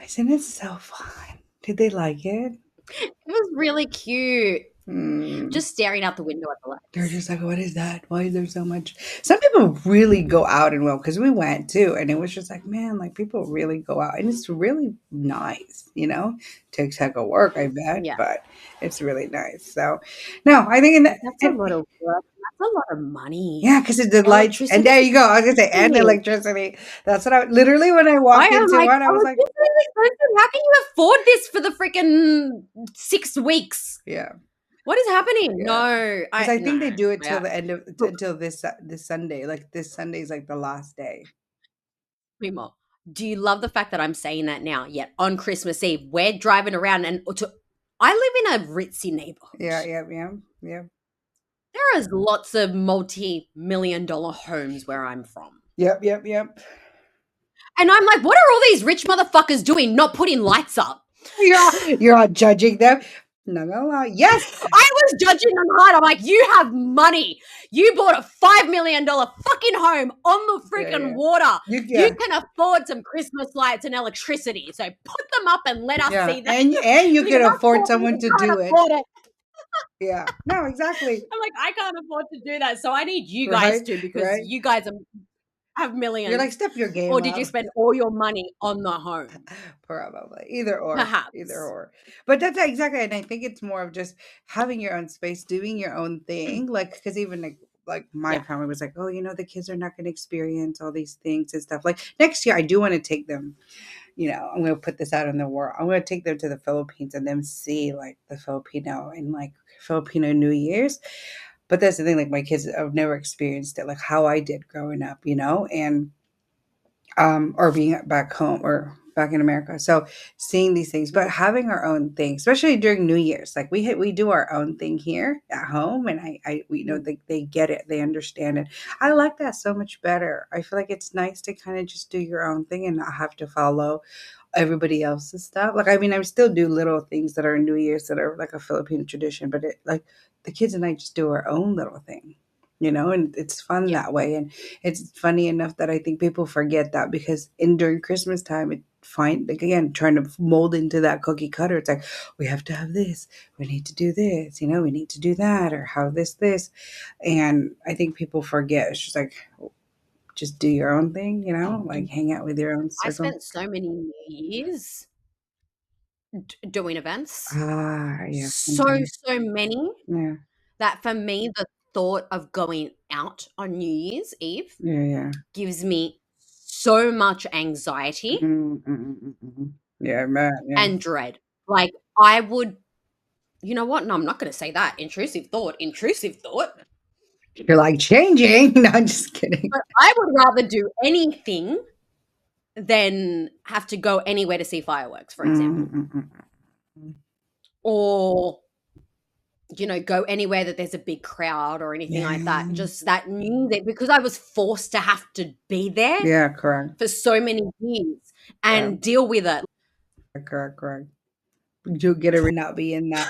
Isn't it so fun? Did they like it? It was really cute. Mm. Just staring out the window at the They're lights. just like, what is that? Why is there so much? Some people really go out and well, because we went too, and it was just like, man, like people really go out, and it's really nice, Takes heck of work, I bet, Yeah. but it's really nice. So, no, I think in that, That's a lot of work. That's a lot of money. yeah, because it's the lights, and Electricity. there you go. I was gonna say, and electricity. That's what I literally when I I walked am into like, one, I was oh, like, this is expensive. How can you afford this for the freaking 6 weeks? yeah, What is happening? yeah. No, Because I think they do it till Yeah. the end of Look, until this Sunday. Like this Sunday is like the last day. Primo, do you love the fact that I'm saying that now? Yet on Christmas Eve, we're driving around I live in a ritzy neighborhood. Yeah, yeah, yeah, yeah. There is lots of multi-million-dollar homes where I'm from. Yep, yep, yep. And I'm like, what are all these rich motherfuckers doing not putting lights up? You're all judging them. Not gonna lie. Yes. I was judging them hard. I'm like, you have money. You bought a $5 million fucking home on the Yeah, freaking yeah. water. Yeah, You can afford some Christmas lights and electricity. So put them up and let us yeah. see them. And you can Because I'm afford poor someone and to can't do it. afford it. Yeah. No, exactly. I'm like, I can't afford to do that. So I need you guys Right, to because right. you guys have You're like, millions. step your Or game did you up. spend all your money on the home? Probably. Either or. Either Perhaps. or. But that's exactly, and I think it's more of just having your own space, doing your own thing. Like, because even like my Yeah. family was like, oh, the kids are not going to experience all these things and stuff. Like next year, I do want to take them. I'm going to put this out in the world. I'm going to take them to the Philippines and them see like the Filipino and like Filipino New Year's. But that's the thing, like my kids have never experienced it, like how I did growing up, and or being back home or back in America. So seeing these things, but having our own thing, especially during New Year's, like we do our own thing here at home, and we know they get it, they understand it. I like that so much better. I feel like it's nice to kind of just do your own thing and not have to follow everybody else's stuff. Like, I mean, I still do little things that are New Year's that are like a Filipino tradition, but it like the kids and I just do our own little thing, and it's fun Yeah. that way. And it's funny enough that I think people forget that because in during Christmas time, it find like again trying to mold into that cookie cutter. It's like we have to have this, we need to do this, we need to do that, or how this, and I think people forget. It's just like just do your own thing, like hang out with your own I circle. spent so many years doing events. Yeah, So, sometimes. so many Yeah, that for me, the thought of going out on New Year's Eve yeah, yeah. gives me so much anxiety Yeah, man, yeah. and dread. Like, I would, you know what? No, I'm not going to say that. Intrusive thought, intrusive thought. You're like changing. No, I'm just kidding. But I would rather do anything than have to go anywhere to see fireworks, for example. Mm. Or go anywhere that there's a big crowd or anything like that. Yeah. Just that music, because I was forced to have to be there Yeah, correct. for so many years Yeah, and deal with it. correct, correct. you get a not be in that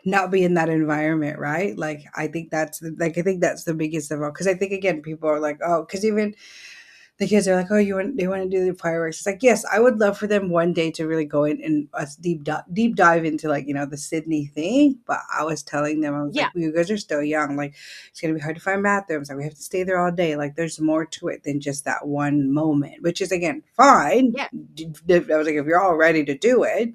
not be in that environment, right? Like I think that's the biggest of all, because I think again people are like, oh, because even the kids are like, oh, they want to do the fireworks. It's like, yes, I would love for them one day to really go in and us deep dive into like, the Sydney thing. But I was telling them, I was Yeah, like, well, you guys are still young. Like, it's gonna be hard to find bathrooms. Like, we have to stay there all day. Like, there's more to it than just that one moment, which is again fine. yeah. I was like, if you're all ready to do it,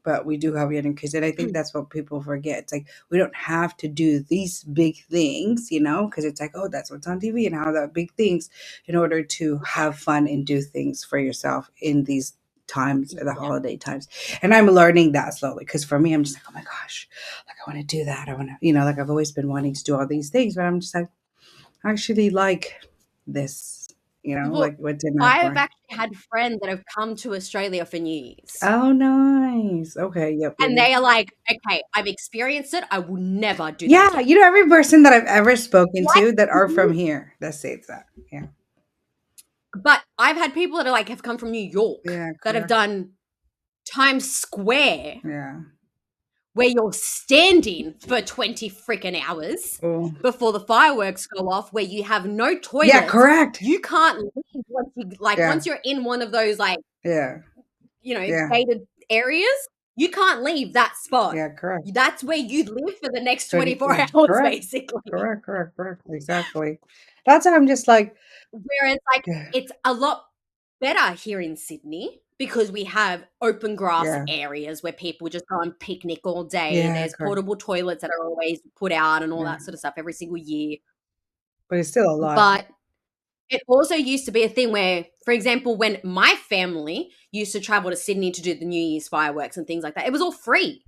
but we do have young kids, and I think that's what people forget. It's like we don't have to do these big things, because it's like, oh, that's what's on TV and how that big things, in order to have fun and do things for yourself in these times, the Yeah. holiday times. And I'm learning that slowly, because for me, I'm just like, oh my gosh, like I want to do that. I want to, like I've always been wanting to do all these things, but I'm just like, I actually like this, Well, like what's in that I've for. actually had friends that have come to Australia for New Year's. Oh, nice. Okay. Yep. Yep. And Yep. they are like, okay, I've experienced it. I will never do that Yeah, again. every person that I've ever spoken Like, to that are from here that says that. Yeah. but I've had people that are like have come from New York Yeah, that have correct. done Times Square Yeah. where you're standing for 20 freaking hours Oh. before the fireworks go off, where you have no Yeah, toilets. correct. You can't leave Yeah. once you're in one of those Yeah. Yeah. gated areas, you can't leave that spot. Yeah, correct. That's where you live for the next 20, 24 yeah, hours, correct. basically. Correct, correct, correct. Exactly. That's how I'm just like, Whereas, yeah, it's a lot better here in Sydney because we have open grass yeah, areas where people just go and picnic all day. yeah, There's correct. portable toilets that are always put out and all Yeah. that sort of stuff every single year. But it's still a lot. But it also used to be a thing where, for example, when my family used to travel to Sydney to do the New Year's fireworks and things like that, it was all free.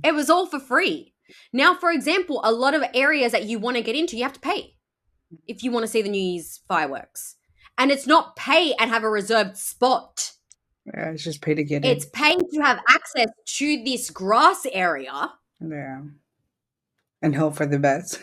It was all for free. Now, for example, a lot of areas that you want to get into, you have to pay if you want to see the New Year's fireworks. And it's not pay and have a reserved spot. Yeah, it's just pay to get It's in. pay to have access to this grass area Yeah. And hope for the best.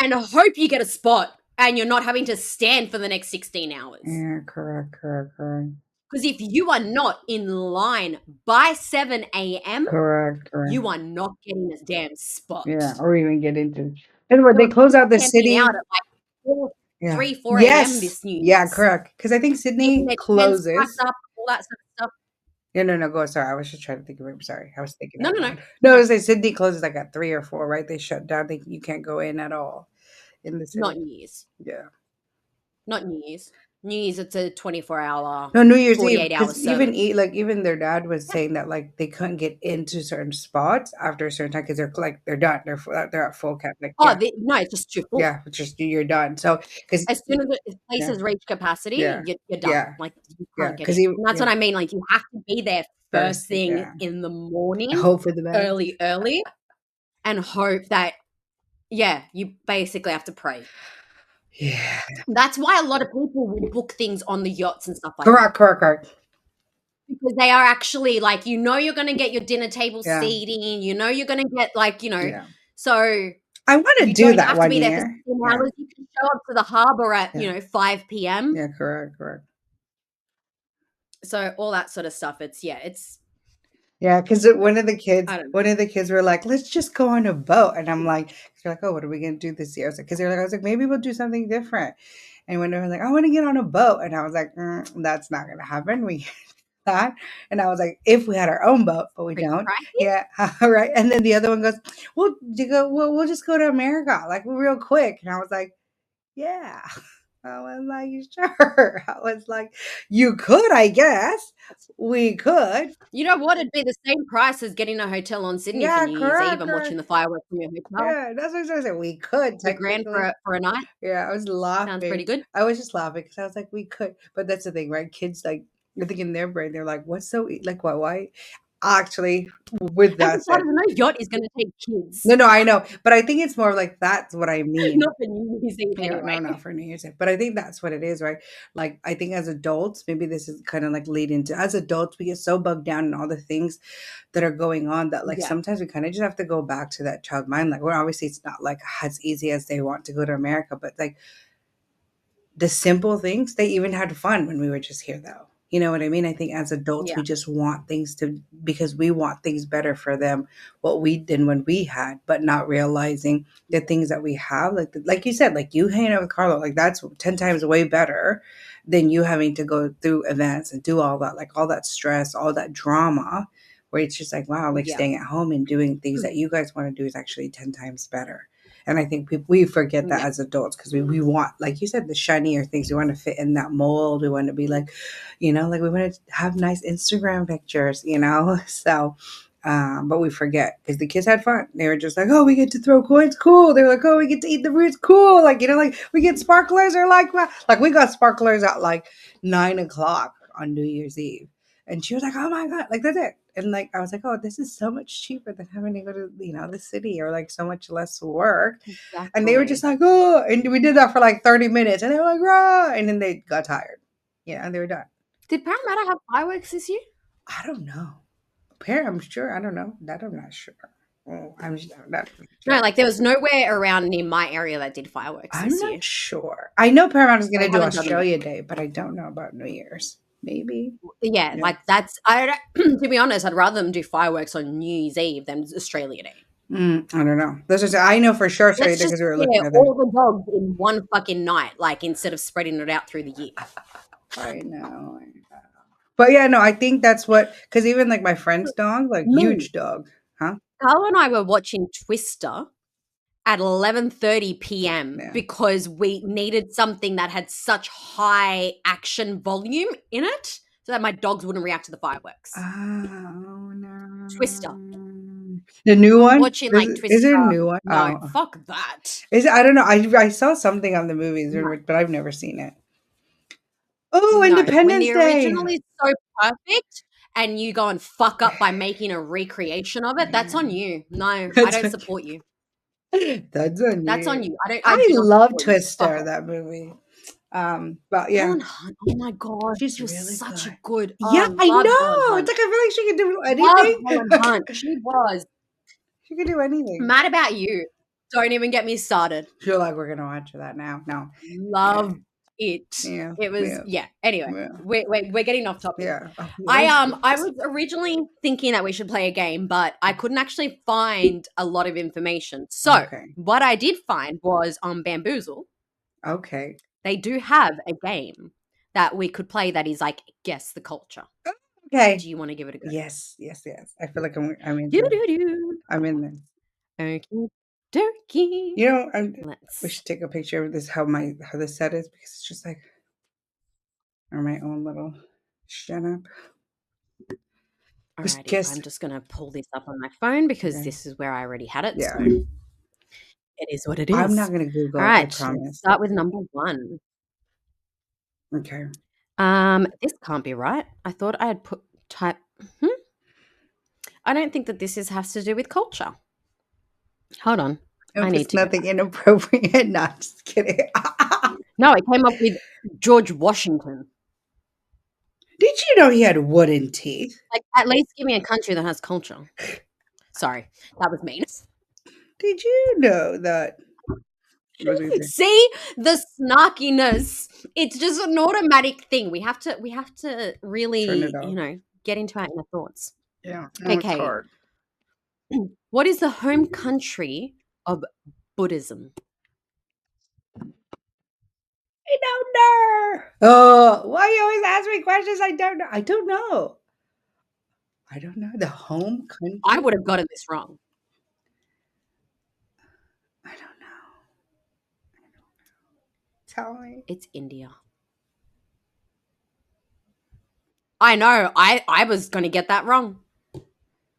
and hope you get a spot and you're not having to stand for the next 16 hours. Yeah, correct, correct, correct. Because if you are not in line by 7 a.m., Correct, correct. you are not getting a damn spot. Yeah, or even get into. And when There they were close out people the camping out city. at 4, Yeah. 3, 4 a.m. Yes. this New Yeah, Year's, correct. Because I think getting Sydney their tents packed closes. up, all that sort of stuff. Yeah, no, no, go. Sorry, I was just trying to think of it. Sorry, I was thinking No, out no, no. loud. No, I No, was like Sydney closes like at 3 or 4, right? They shut down. You can't go in at all in the not city. New Year's. Yeah. Not New Year's. New Year's, it's a 24-hour, No, New Year's Eve, 48-hour because even service. even their dad was Yeah. saying that like they couldn't get into certain spots after a certain time because they're done. They're at full cap. Like Oh, yeah, no, it's just too full. yeah, it's just you're done. So because As soon as yeah, places reach yeah, capacity, you're done. yeah, Like, you yeah, can't get because in. you And that's yeah what I mean. Like, you have to be there first first thing yeah in the morning, hope for the best. early, early, and hope that, yeah, you basically have to pray. Yeah, That's why a lot of people will book things on the yachts and stuff like that. correct, correct, correct. Because they are actually like, you're going to get your dinner table Yeah, seating, you're going to get yeah. so I want to you do don't that have to one be there for year. 16 Yeah, hours. You can show up to the harbor at, yeah, 5 p.m. yeah. Correct, correct. So all that sort of stuff. It's Yeah, because I don't know. one of the kids were like, "Let's just go on a boat," and I'm like, "They're like, oh, what are we gonna do this year?" Because I was like, maybe we'll do something different. And when they were like, "I want to get on a boat," and I was like, "That's not gonna happen." We that, and I was like, "If we had our own boat, but we Pretty don't." pricey. Yeah, all right. And then the other one goes, "Well, we'll just go to America, like real quick." And I was like, "Yeah." I was like, "Sure." I was like, "You could, I guess. We could." You know what? It'd be the same price as getting a hotel on Sydney for Yeah, New Year's Eve correct, and watching correct. the fireworks from your hotel. Yeah, that's what I said. We could The grand technically. for a night Yeah, I was sounds pretty laughing. good. I was just laughing because I was like, we could. But that's the thing, right? Kids like I think in their brain, they're like, what's so like what why? Actually, with And that said, besides, no yacht is going to take no, kids. no, I know, but I think it's more like that's what I mean. Not for New Year's Eve No, anyway. no, not for New Year's Eve. But I think that's what it is, right? Like I think as adults, maybe this is kind of like lead into as adults, we get so bogged down in all the things that are going on that like Yeah. sometimes we kind of just have to go back to that child mind. Like well, obviously it's not like as easy as they want to go to America, but like the simple things, they even had fun when we were just here though. You know what I mean? I think as adults, Yeah. we just want things to, because we want things better for them, what we did when we had, but not realizing the things that we have. Like you said, like you hanging out with Carlo, like that's 10 times way better than you having to go through events and do all that, like all that stress, all that drama, where it's just like, wow, like Yeah. staying at home and doing things that you guys want to do is actually 10 times better. And I think we forget that Yeah. as adults because we want, like you said, the shinier things. We want to fit in that mold. We want to be like, like we want to have nice Instagram pictures, So, but we forget because the kids had fun. They were just like, oh, we get to throw coins, cool. They were like, oh, we get to eat the fruits, cool. Like, like we get sparklers or like we got sparklers at like 9 o'clock on New Year's Eve. And she was like, oh my God, like that's it. And like, I was like, oh, this is so much cheaper than having to go to, the city, or like so much less work. And they were just Exactly. like, oh, and we did that for like 30 minutes. And they were like, rah, and then they got tired. Yeah, and they were done. Did Parramatta have fireworks this year? I don't know. I'm sure. I don't know. That I'm not sure. Oh, I'm not No, sure. like there was nowhere around near my area that did fireworks I'm this not year. sure. I know Paramount is going They to do haven't done them. Australia Day, but I don't know about New Year's. Maybe. Yeah, Yeah. like that's I don't- to be honest, I'd rather them do fireworks on New Year's Eve than Australia Day. I don't know. I know for sure Australia Let's Day just because we were looking scare at them. all the dogs in one fucking night, like instead of spreading it out through the year. I know. But yeah, no, I think that's what, because even like my friend's dog, like Me, huge dog, huh? Carl and I were watching Twister at 11:30 p.m. Yeah. because we needed something that had such high action volume in it so that my dogs wouldn't react to the fireworks. Oh Twister. no. The new one? Watching like Is it a Twister. new one? No, Oh. fuck that. Is it, I don't know. I saw something on the movies, No. but I've never seen it. Oh, No. When the Independence Day. original is so perfect and you go and fuck up by making a recreation of it, that's on you. No, I That's don't support you. that's on That's on you. you. I I do not love support you. Fuck Twister, off. that movie. But yeah, Helen Hunt. Oh my god, she's she was really such a good. good. Yeah, Oh, I love Helen know. It's Hunt. like I feel like she can do Love anything. Helen Hunt. She was. She can do anything. Mad about you. Don't even get me started. Feel like we're gonna watch that now. No. Yeah. Love it. Yeah. It was Yeah. yeah. Anyway, Yeah. we're getting off topic. Yeah. Oh, yeah. I was originally thinking that we should play a game, but I couldn't actually find a lot of information. So Okay. what I did find was on Bamboozle, Okay. they do have a game that we could play that is like guess the culture. Okay. Do you want to give it a go? Yes. Yes. Yes. I feel like I'm Do into it. do do. I'm in this. Okie dokie. We Let's. should take a picture of this, how the set is, because it's just like, or my own little shut up. Just Alrighty, kiss. I'm just gonna pull this up on my phone because Okay. this is where I already had it. Yeah. So it is what it I'm is. not gonna All Google, I right, let's promise. start with number one. Okay. This can't be right. I thought I had put type. Hmm? I don't think that has to do with culture. Hold on, I I hope need it's to go nothing back. inappropriate. Not just kidding. No, it came up with George Washington. Did you know he had wooden teeth? Like, at least give me a country that has culture. Sorry, that was mean. Did you know that? What was I gonna say? See the snarkiness. It's just an automatic thing. We have to Turn it really, off. get into our inner thoughts. Yeah. Oh, it's Okay. hard. What is the home country of Buddhism? I don't know. Oh, why you always ask me questions I don't know? I don't know. I don't know. The home I country? would have gotten this wrong. I don't know. Tell me. It's India. I know. I was going to get that wrong.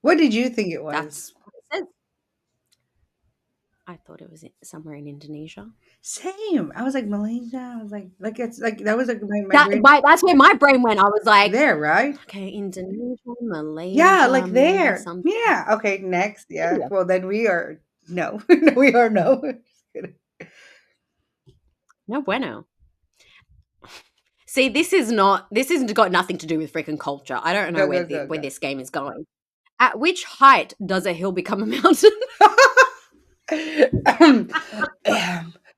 What did you think it was? That's what it says. I thought it was somewhere in Indonesia. Same. I was like Malaysia. I was like it's like that was like my brain That's where my brain went. I was like, there, right? okay, Indonesia, Yeah, Malaysia, like maybe there. something. Yeah. Okay, next. Yeah. India. Well, then we are no. No, we are no. Just kidding. No bueno. See, this is got nothing to do with freaking culture. I don't know Go, where go, go, where go. this game is going. At which height does a hill become a mountain?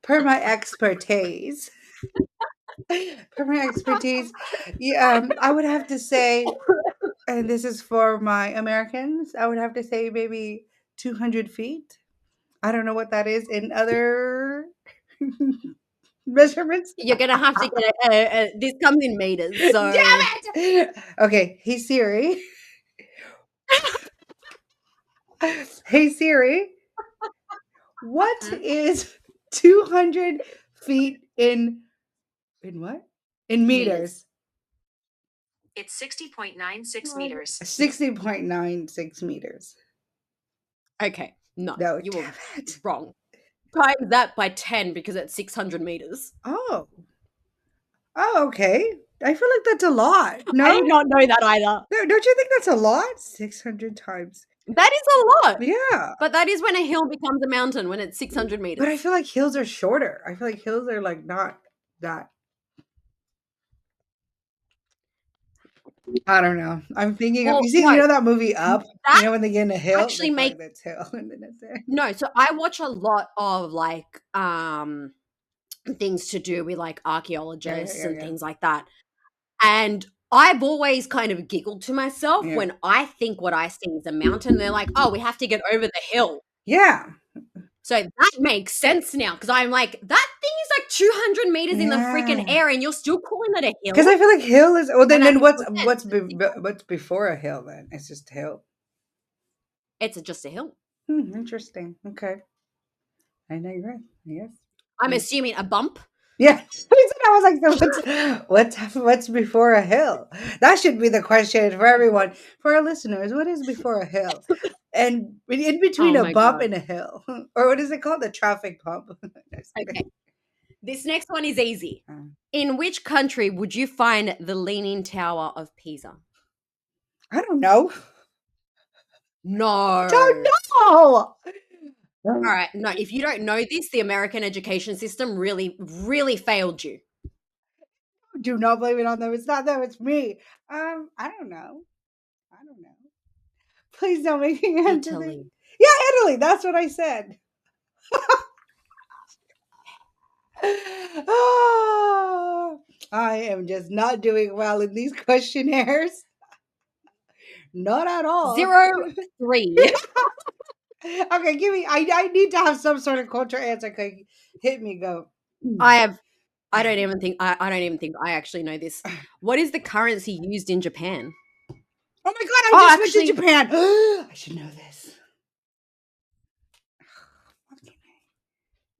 Per my expertise. For my expertise, yeah, I would have to say, and this is for my Americans, I would have to say maybe 200 feet. I don't know what that is in other measurements. You're gonna have to get this comes in meters, Damn so it! Okay, hey Siri. Hey Siri, what is 200 feet in what? In meters. meters. It's 60.96 meters. 60.96 meters. Okay, no, No, you were damn it. wrong. Times that by 10 because it's 600 meters. Oh. Oh, okay. I feel like that's a lot. I No? did not know that either. No, don't you think that's a lot? 600 times. That is a lot. Yeah. But that is when a hill becomes a mountain, when it's 600 But I meters. feel like hills are shorter. I feel like hills are like not that. I don't know. I'm thinking of Well, you see, you no, know that movie Up? You that know when they get in a hill, they actually feel makes like that's hill and then it's there. no. So I watch a lot of like things to do with like Yeah, yeah, archaeologists yeah, and yeah. things like that. And I've always kind of giggled to myself Yeah. when I think what I see is a mountain. They're like, oh, we have to get over the hill. Yeah. So that makes sense now because I'm like, that thing is like 200 meters in the freaking Yeah. air and you're still calling it a Because hill? I feel like hill is well And then that makes what's no sense. what's before a hill then? It's just hill. It's just a hill. Interesting. Okay. I digress. Yes. I'm assuming a bump. Yeah. I was like, so what's before a hill? That should be the question for everyone. For our listeners, what is before a hill? And in between Oh a my bump God. and a hill. Or what is it called? The traffic pump. Just kidding. Okay. This next one is easy. Uh, In which country would you find the Leaning Tower of Pisa? I don't know. Don't No. know. All right. No, if you don't know this, the American education system really, really failed you. Do not blame it on them. It's not them, it's me. I don't know. I don't know. Please don't make me answer this. Italy. Yeah, Italy. That's what I said. Oh, I am just not doing well in these questionnaires. Not at all. 0-3. Okay, give me. I need to have some sort of culture answer. Okay, hit me. Go. I have. I don't even think I actually know this. What is the currency used in Japan? Oh my god! I Oh, just went actually, to Japan. I should know this.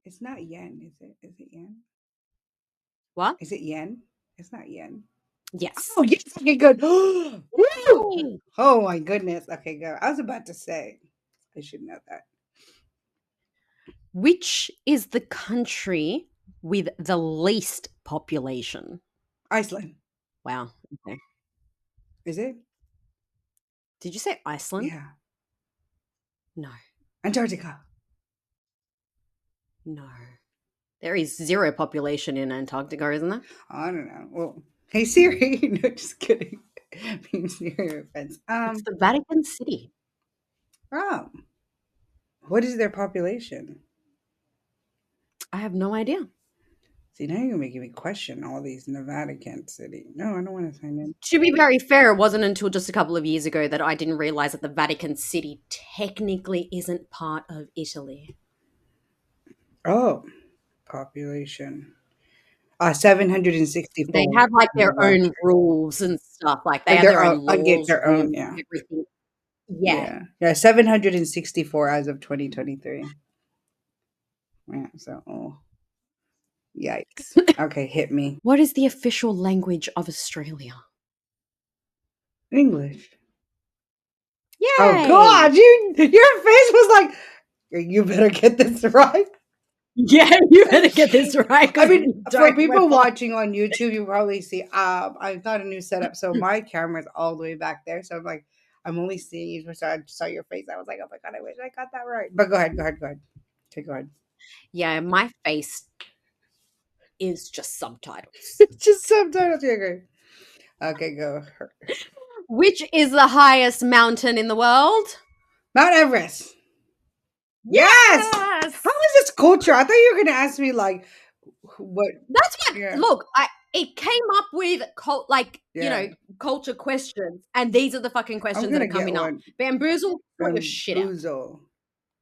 It's not yen, is it? Is it yen? what? Is it yen? It's not yen. Yes. Oh yes. Okay, good. Woo! Yay! Oh my goodness. Okay, go. I was about to say. I should know that. Which is the country with the least population? Iceland. Wow. Okay. Is it? Did you say Iceland? Yeah. No. Antarctica. No. There is 0 population in Antarctica, isn't there? I don't know. Well, hey Siri. No, just kidding. Being Siri offense. It's the Vatican City. Oh. What is their population? I have no idea. See, now you're making me question all these Nevada City. No, I don't want to sign in. To be very fair, it wasn't until just a couple of years ago that I didn't realize that the Vatican City technically isn't part of Italy. Oh, population. 764. They have like their own rules and stuff. Like they Like have their their own, own I get laws, their rules, own, yeah. everything. Yeah. Yeah. 764 as of 2023. Yeah, so, yikes. Okay, hit me. What is the official language of Australia? English. Yay! Oh, God, your face was like, you better get this right. Yeah, you better get this right. I mean, you for don't people rip off- watching on YouTube, you probably see. I got a new setup, so my camera's all the way back there. So I'm like, I'm only seeing you. So I saw your face. I was like, oh my god, I wish I got that right. But go ahead, go ahead, go ahead. Okay, go ahead. Yeah, my face is just subtitles. Just subtitles. Yeah, great. Okay, go. Which is the highest mountain in the world? Mount Everest. Yes. How is this culture? I thought you were gonna ask me like what. That's what. Yeah. Look, it came up with Yeah. culture questions, and these are the fucking I'm questions that are gonna get coming up. one. Bamboozle, sort your shit out. Bamboozle.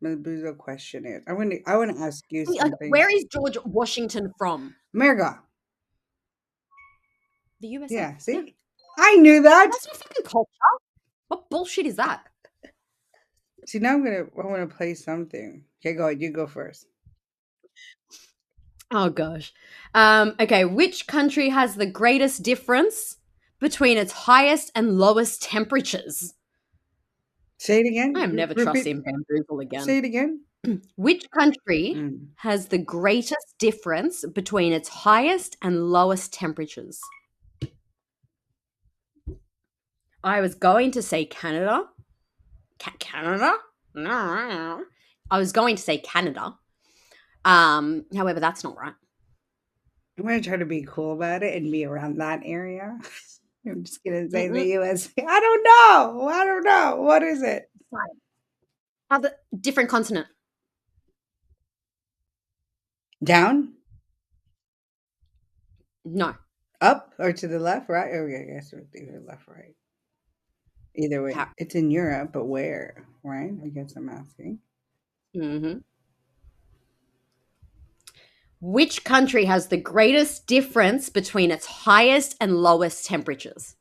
Bamboozle questionnaire. I wanna ask you Like, something. where is George Washington from? America. The USA. Yeah, Yeah, see? I knew that. that's not fucking culture. What bullshit is that? See, now I wanna play something. Okay, go ahead. You go first. Oh gosh. Okay, which country has the greatest difference between its highest and lowest temperatures? Say it I again. am never Repeat. trusting Bamboozle Say again. it again. Which country Mm. has the greatest difference between its highest and lowest temperatures? I was going to say Canada. Canada? No. I was going to say Canada. However, that's not right. I'm gonna try to be cool about it and be around that area. I'm just gonna say the Mm-mm. USA. I don't know. I don't know. What is it? Other different continent. Down? No. Up or to the left, right? Okay, I guess it's either left, right. Either way, it's in Europe, but where? Right? I guess I'm asking. Mm-hmm. Which country has the greatest difference between its highest and lowest temperatures?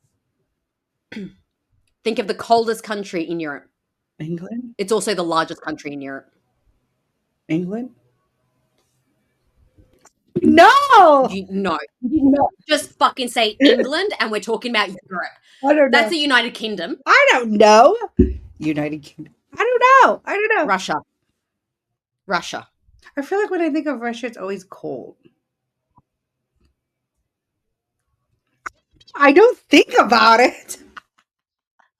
Think of the coldest country in Europe. England? It's also the largest country in Europe. England? No! You did not just fucking say England, and we're talking about Europe. I don't That's know. the United Kingdom. I don't know. United Kingdom. I don't know. I don't know. Russia. Russia. I feel like when I think of Russia, it's always cold. I don't think about it.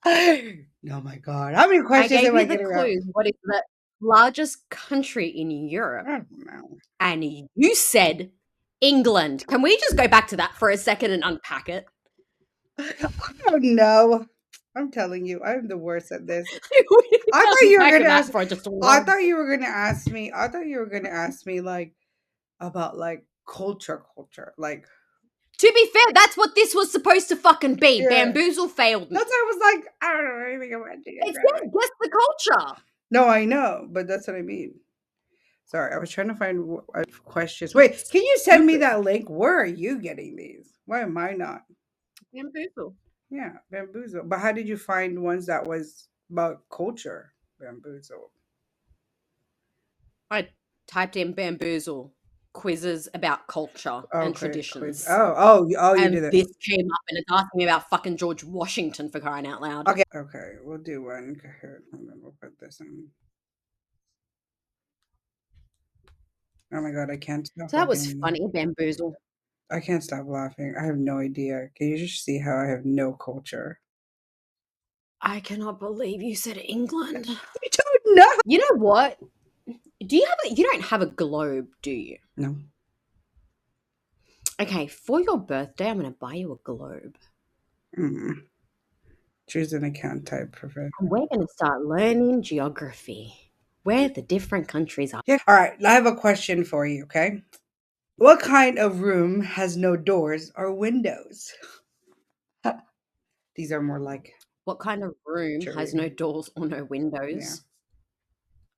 Oh my god. How many I questions gave am I you the getting wrong? clues. What is the largest country in I Europe? don't know. And you said England. Can we just go back to that for a second and unpack it? I don't know. I'm telling you, I'm the worst at this. We I can thought you were unpack gonna that ask. for just I one. thought you were gonna ask me. I thought you were gonna ask me like about like culture. Like To be fair, that's what this was supposed to fucking be. yeah. Bamboozle failed me. That's why I was like, I don't know anything about It says geography. guess the culture. No, I know, but that's what I mean. Sorry, I was trying to find questions. Wait, can you send me Stupid. that link? Where are you getting these? Why am I not? Bamboozle. Yeah, bamboozle. But how did you find ones that was about culture? Bamboozle. I typed in bamboozle quizzes about culture and Okay, quiz. traditions. Oh, you And did it. this came up and it's asking me about fucking George Washington for crying out loud. Okay, we'll do one. Go ahead. Hold on, we'll put this in. Oh my god, I can't stop So that was laughing. funny, bamboozle. I can't stop laughing. I have no idea. Can you just see how I have no culture? I cannot believe you said England. I don't know. You know what? You don't have a globe, do you? No. Okay, for your birthday, I'm going to buy you a globe. Mm. Choose an account type. Perfect. And we're going to start learning geography, where the different countries are. Yeah. All right. I have a question for you. Okay. What kind of room has no doors or windows? These are more like What kind of room has no trivia. doors or no Yeah. windows?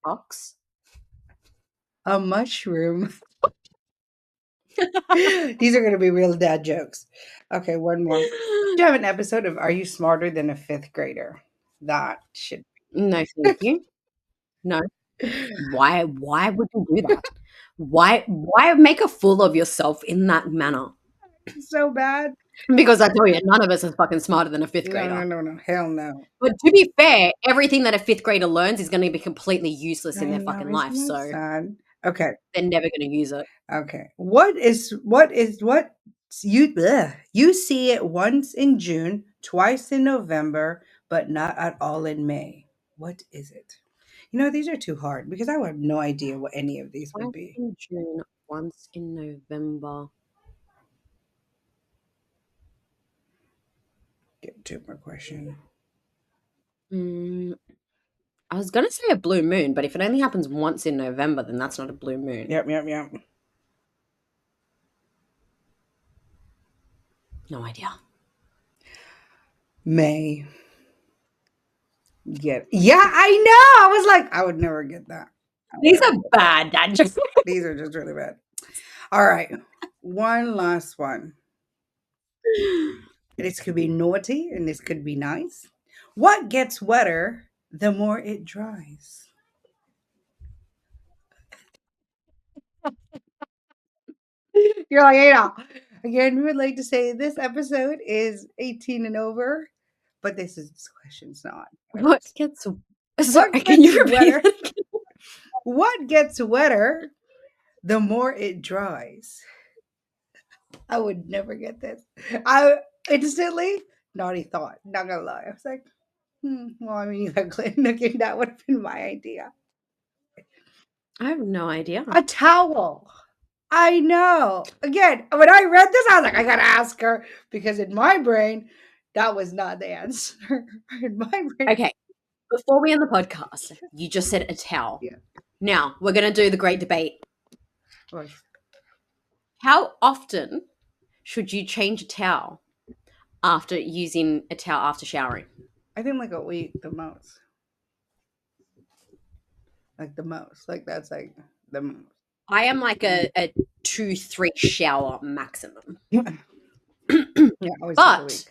Box? A mushroom. These are going to be real dad jokes. Okay, one more. You have an episode of Are You Smarter Than a Fifth Grader? That should No, thank you. No. Why would you do that? Why make a fool of yourself in that manner? so bad. Because I tell you, none of us is fucking smarter than a fifth No, no, grader. no, no. Hell no. But to be fair, everything that a fifth grader learns is going to be completely useless in I their know. fucking life. Isn't that So sad? Okay. they're never going to use it. Okay. What you you see it once in June, twice in November, but not at all in May. What is it? You know, these are too hard because I would have no idea what any of these would Twice be. in June, once in November. Get two more question. Mm, I was going to say a blue moon, but if it only happens once in November, then that's not a blue moon. Yep, yep, yep. No idea. May. Get Yeah, I know. I was like, I would never get that. These are bad dad jokes. These are just really bad. All right. One last one. This could be naughty and this could be nice. What gets wetter the more it dries? You're like, hey now. Again, we would like to say this episode is 18 and over, but this question's not. What gets What sorry, can gets you repeat wetter? that again? What gets wetter the more it dries? I would never get this. I instantly naughty thought. Not gonna lie. I was like, well, I mean, looking that would have been my idea. I have no idea. A towel. I know. Again, when I read this, I was like, I gotta ask her because in my brain, that was not the answer. In my brain, Okay. Before we end the podcast, you just said a towel. Yeah. Now we're going to do the great debate. Well, How often should you change a towel after using a towel after showering? I think like a week the most. Like the most. Like that's like the most. I am like a 2-3 shower maximum. Yeah, always like a But week.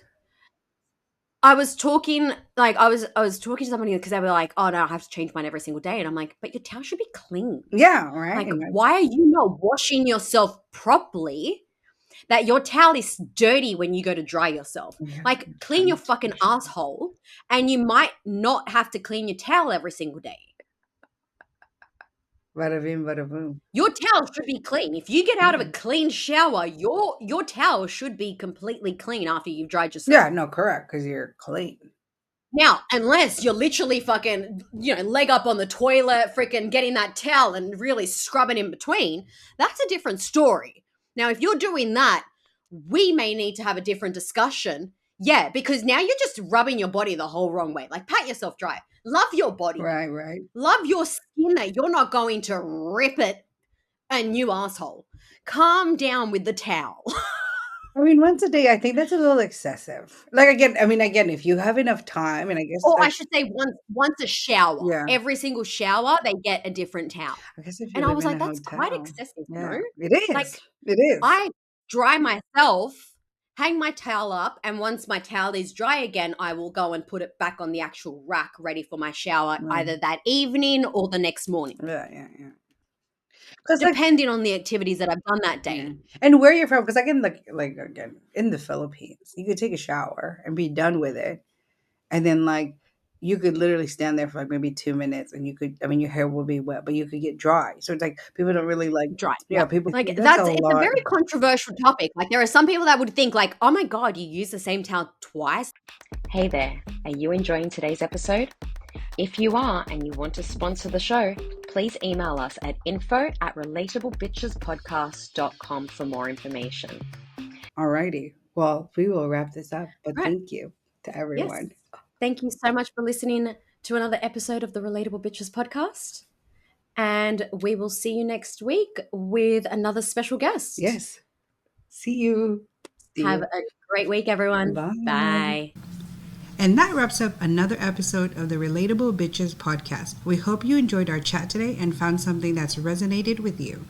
I was talking to somebody because they were like, "Oh no, I have to change mine every single day," and I'm like, "But your towel should be clean. Yeah, right. Like, why are you not washing yourself properly? That your towel is dirty when you go to dry yourself. Yeah, Like, clean your fucking asshole, and you might not have to clean your towel every single day. Bada bing, bada boom. Your towel should be clean. If you get out of a clean shower, your towel should be completely clean after you've dried yourself. Yeah, no, correct, because you're clean. Now, unless you're literally fucking, leg up on the toilet, freaking getting that towel and really scrubbing in between, that's a different story. Now, if you're doing that, we may need to have a different discussion. Yeah, because now you're just rubbing your body the whole wrong way. Like, pat yourself dry. Love your body. Right. Love your skin that you're not going to rip it a new asshole. Calm down with the towel. I mean, once a day, I think that's a little excessive. Like again, if you have enough time, and I guess, Or I should say once a shower. Yeah. Every single shower, they get a different towel. I guess if you And I live was in like, a that's quite hotel, excessive, yeah, no? it is. Like, it is. I dry myself, hang my towel up, and once my towel is dry again, I will go and put it back on the actual rack ready for my shower, either that evening or the next morning. Yeah. Depending on the activities that I've done that day. Yeah. And where you're from, because I can like again in the Philippines, you could take a shower and be done with it, and then like you could literally stand there for like maybe 2 minutes, and you could, I mean, your hair will be wet, but you could get dry. So it's like people don't really like Dry. Yeah, people like think it's lot. a very controversial topic. Like there are some people that would think like, oh my God, you use the same towel twice. Hey there, are you enjoying today's episode? If you are and you want to sponsor the show, please email us at info@relatablebitchespodcast.com for more information. Alrighty. Well, we will wrap this up, but thank you to everyone. Yes. Thank you so much for listening to another episode of the Relatable Bitches podcast. And we will see you next week with another special guest. Yes. See you. Have a great week, everyone. Bye. And that wraps up another episode of the Relatable Bitches podcast. We hope you enjoyed our chat today and found something that's resonated with you.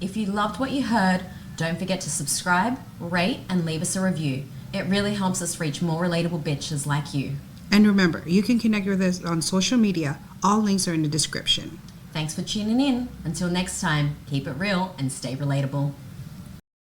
If you loved what you heard, don't forget to subscribe, rate, and leave us a review. It really helps us reach more relatable bitches like you. And remember, you can connect with us on social media. All links are in the description. Thanks for tuning in. Until next time, keep it real and stay relatable.